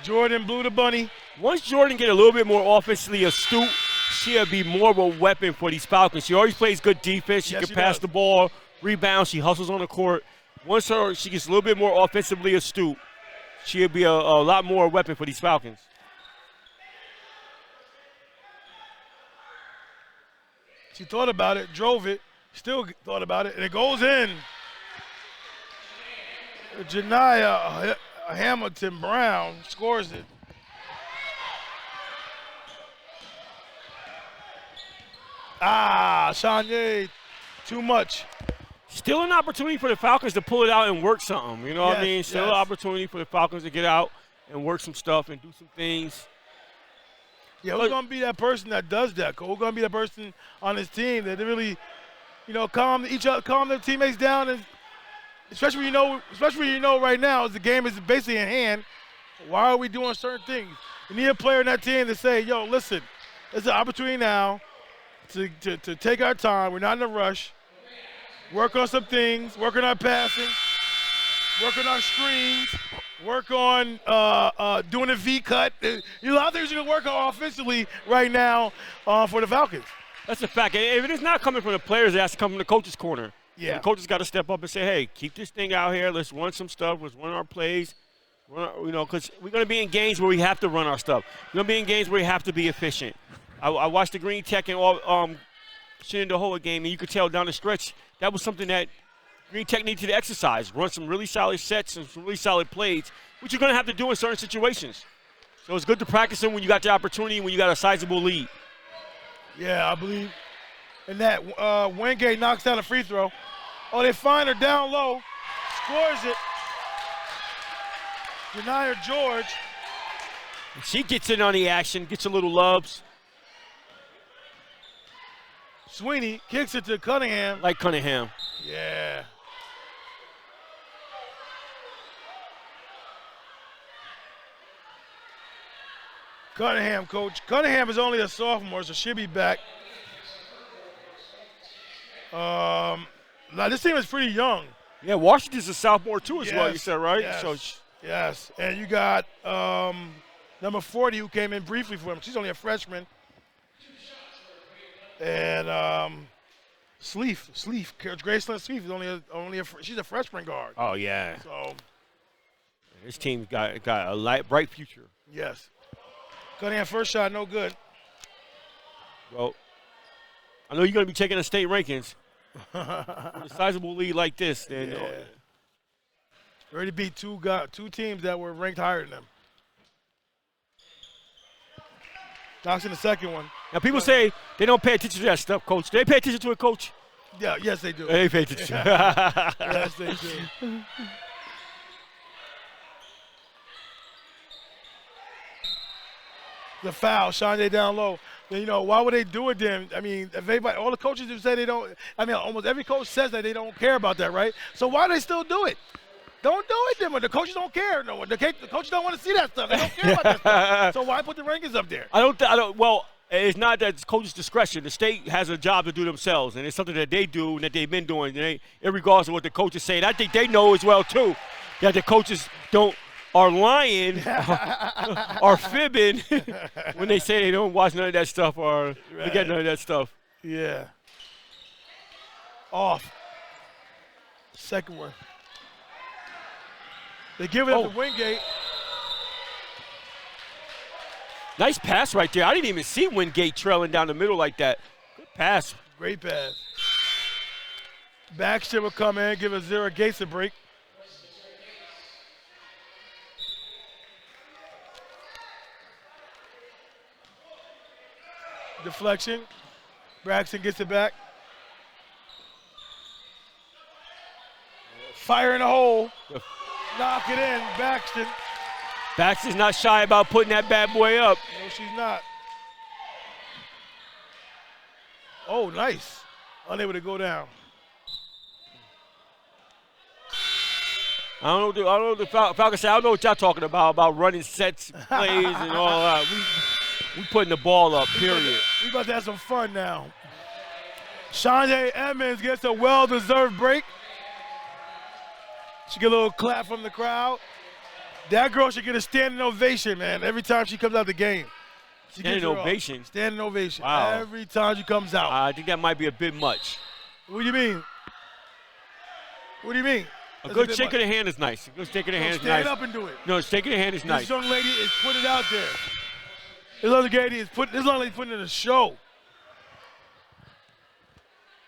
Jordan blew the bunny. Once Jordan get a little bit more offensively astute, she'll be more of a weapon for these Falcons. She always plays good defense. She can pass the ball, rebound. She hustles on the court. Once she gets a little bit more offensively astute, she'll be a lot more weapon for these Falcons. She thought about it, drove it, still thought about it, and it goes in. Janiyah Hamilton Brown scores it. Shanye, too much. Still an opportunity for the Falcons to pull it out and work something. You know what I mean? Still an opportunity for the Falcons to get out and work some stuff and do some things. Yeah, who's going to be that person that does that? Who's going to be that person on his team that really, calm their teammates down, and especially when you know right now the game is basically in hand. Why are we doing certain things? You need a player in that team to say, "Yo, listen, it's an opportunity now to take our time. We're not in a rush. Work on some things. Work on our passing. Work on our screens." Work on doing a V cut. A lot of things you can work on offensively right now for the Falcons. That's a fact. And if it is not coming from the players, it has to come from the coach's corner. Yeah. The coaches got to step up and say, hey, keep this thing out here. Let's run some stuff. Let's run our plays. Because we're going to be in games where we have to run our stuff. We're going to be in games where we have to be efficient. I watched the Green Tech and Shenandoah game, and you could tell down the stretch that was something that Green Tech needed to exercise, run some really solid sets and some really solid plays, which you're going to have to do in certain situations. So it's good to practice them when you got the opportunity, when you got a sizable lead. Yeah, I believe in that. Wingate knocks down a free throw. Oh, they find her down low, scores it. Janiyah George. She gets in on the action, gets a little loves. Sweeney kicks it to Cunningham. Like Cunningham. Yeah. Cunningham, coach. Cunningham is only a sophomore, so she'll be back. Now this team is pretty young. Yeah, Washington's a sophomore too as well, you said, right? Yes, yes. And you got number 40 who came in briefly for him. She's only a freshman. And Sleef, Graceland Sleef is she's a freshman guard. Oh yeah. So this team's got a bright future. Yes. Cunningham first shot, no good. Well, I know you're going to be checking the state rankings. With a sizable lead like this, then already beat two teams that were ranked higher than them. Knocks in the second one. Now people say they don't pay attention to that stuff, coach. They pay attention to it, coach. Yeah, yes they do. They pay attention. Yes they do. The foul, Shante down low. Then, you know, why would they do it then? I mean, if everybody, all the coaches have said they don't, I mean, almost every coach says that they don't care about that, right? So why do they still do it? Don't do it then when the coaches don't care. No, the coaches don't want to see that stuff. They don't care about that stuff. So why put the rankings up there? Well, it's not that it's coach's discretion. The state has a job to do themselves, and it's something that they do and that they've been doing. Regardless of what the coaches say. And I think they know as well, too, that the coaches are lying or fibbing when they say they don't watch none of that stuff or look at none of that stuff. Yeah. Off. Second one. They give it up to Wingate. Nice pass right there. I didn't even see Wingate trailing down the middle like that. Good pass. Great pass. Baxter will come in, give Azura Gates a break. Deflection. Braxton gets it back. Fire in the hole. Knock it in, Baxton. Baxter's not shy about putting that bad boy up. No, she's not. Oh, nice. Unable to go down. I don't know the Falcons say, I don't know what y'all talking about running sets, plays, and all that. We putting the ball up, period. We about to have some fun now. Shante Emmons gets a well-deserved break. She get a little clap from the crowd. That girl should get a standing ovation, man, every time she comes out the game. Standing ovation? Standing ovation. Wow. Every time she comes out. I think that might be a bit much. What do you mean? What do you mean? A good shake of the hand is nice. A good shake of the hand is nice. Stand up and do it. No, shake of the hand is nice. This young lady is putting it out there. This young lady is putting in a show.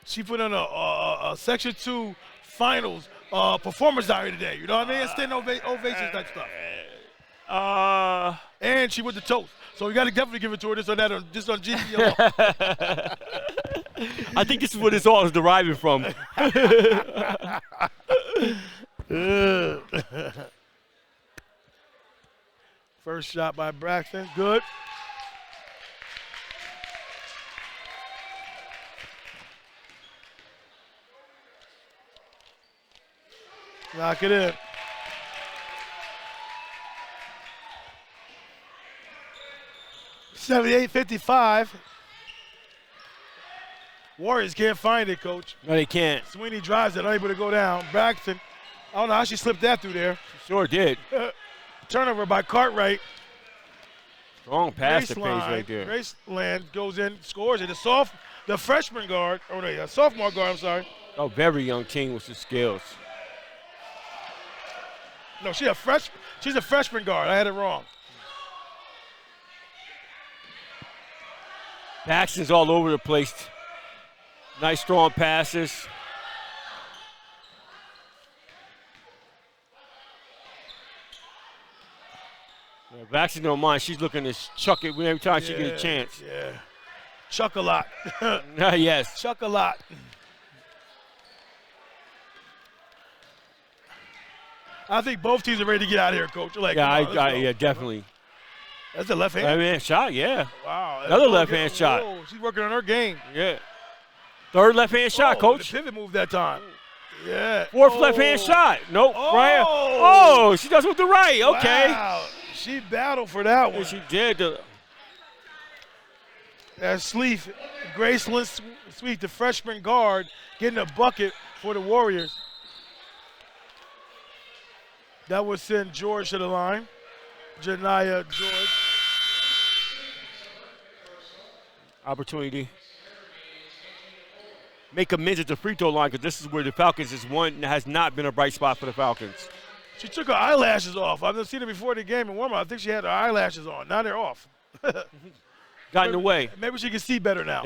She put on a Section 2 finals performance diary today. You know what I mean? Standing ovation type stuff. And she went to toast. So you got to definitely give it to her this or that on GTO. I think this is where this all is deriving from. First shot by Braxton. Good. Knock it in. $78-55. Warriors can't find it, Coach. No, they can't. Sweeney drives it, unable to go down. Braxton, I don't know how she slipped that through there. She sure did. Turnover by Cartwright. Strong pass to Pace right there. Graceland goes in, scores it. The freshman guard, sophomore guard, I'm sorry. Oh, very young team with some skills. No, she's a freshman guard. I had it wrong. Baxton's all over the place. Nice strong passes. Baxton don't mind. She's looking to chuck it every time she gets a chance. Yeah. Chuck a lot. Yes. Chuck a lot. I think both teams are ready to get out of here, Coach. Like, yeah, definitely. That's a left hand. Left-hand shot, yeah. Wow. Another left-hand shot. Whoa, she's working on her game. Yeah. Third left-hand shot, Coach. The pivot move that time. Yeah. Fourth left-hand shot. Nope. Right. Oh, she does with the right. Okay. Wow. She battled for that one. Yeah, she did. That's Graceland Sweet, the freshman guard, getting a bucket for the Warriors. That would send George to the line. Janiyah George. Opportunity. Make amends at the free throw line because this is where the Falcons has not been a bright spot for the Falcons. She took her eyelashes off. I've seen her before the game in warm-up. I think she had her eyelashes on. Now they're off. Got in the way. Maybe she can see better now.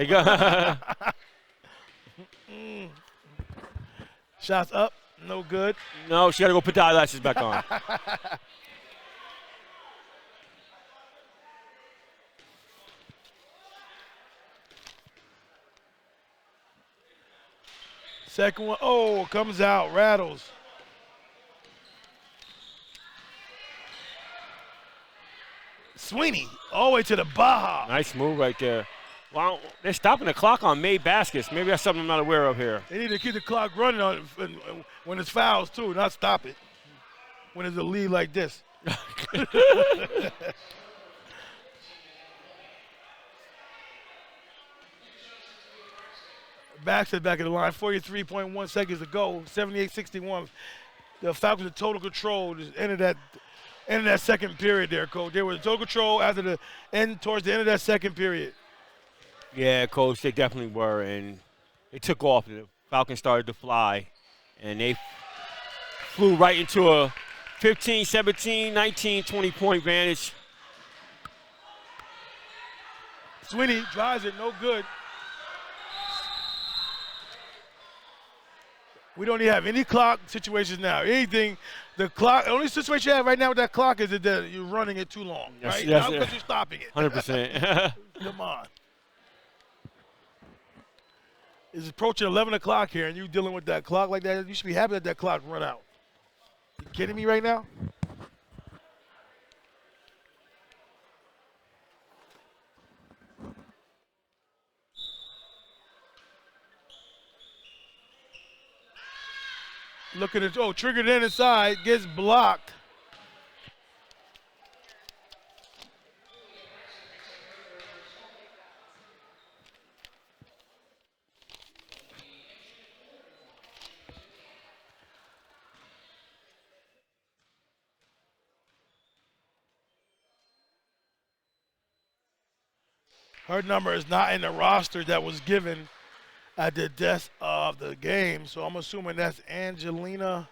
Shots up. No good. No, she got to go put the eyelashes back on. Second one. Oh, comes out. Rattles. Sweeney, all the way to the Baja. Nice move right there. Well, they're stopping the clock on made baskets. Maybe that's something I'm not aware of here. They need to keep the clock running on when it's fouls, too, not stop it when it's a lead like this. Baxter back at the line, 43.1 seconds to go, 78-61. The Falcons in total control. Just ended that second period there, Coach. They were in total control towards the end of that second period. Yeah, Coach, they definitely were, and they took off. The Falcons started to fly, and they flew right into a 15, 17, 19, 20-point advantage. Sweeney drives it, no good. We don't even have any clock situations now. Anything, the only situation you have right now with that clock is that you're running it too long, right? Not because you're stopping it. 100%. Come on. It's approaching 11 o'clock here, and you dealing with that clock like that. You should be happy that clock run out. You kidding me right now? Looking at, triggered in inside, gets blocked. Her number is not in the roster that was given at the death of the game, so I'm assuming that's Angelina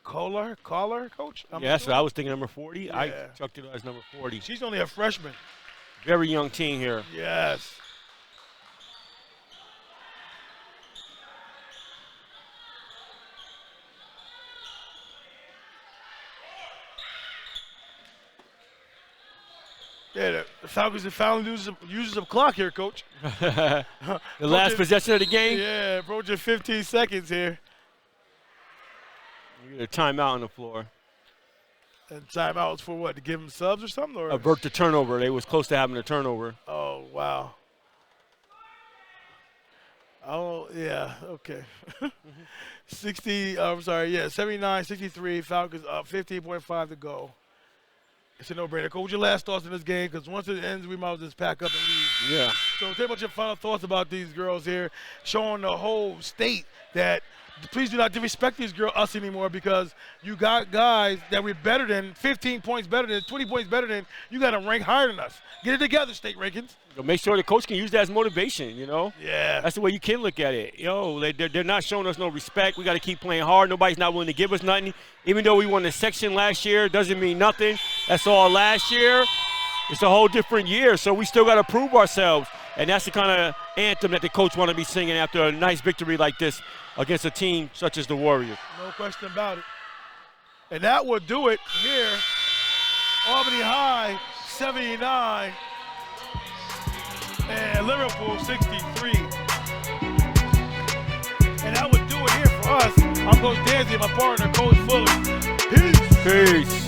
Kohler, Coach? Yes, I was thinking number 40. Yeah. I chucked it as number 40. She's only a freshman. Very young team here. Yes. Yeah, the Falcons have finally users of clock here, Coach. The last possession of the game? Yeah, approaching 15 seconds here. You get a timeout on the floor. And timeouts for what? To give them subs or something? Or? Avert the turnover. They was close to having a turnover. Oh, wow. Oh, yeah, okay. 79-63, Falcons up, 15.5 to go. It's a no-brainer. Coach, your last thoughts on this game? Because once it ends, we might as well just pack up and leave. Yeah. So tell me about your final thoughts about these girls here, showing the whole state that please do not disrespect these us anymore, because you got guys that we're better than, 15 points better than, 20 points better than. You got to rank higher than us. Get it together, state rankings. Make sure the coach can use that as motivation, you know? Yeah. That's the way you can look at it. They're not showing us no respect. We got to keep playing hard. Nobody's not willing to give us nothing. Even though we won the section last year, it doesn't mean nothing. That's all last year. It's a whole different year, so we still got to prove ourselves. And that's the kind of anthem that the coach want to be singing after a nice victory like this against a team such as the Warriors. No question about it. And that will do it here. Albany High, 79. And Liverpool, 63. And that would do it here for us. I'm Coach Danzy and my partner, Coach Fuller. Peace. Peace.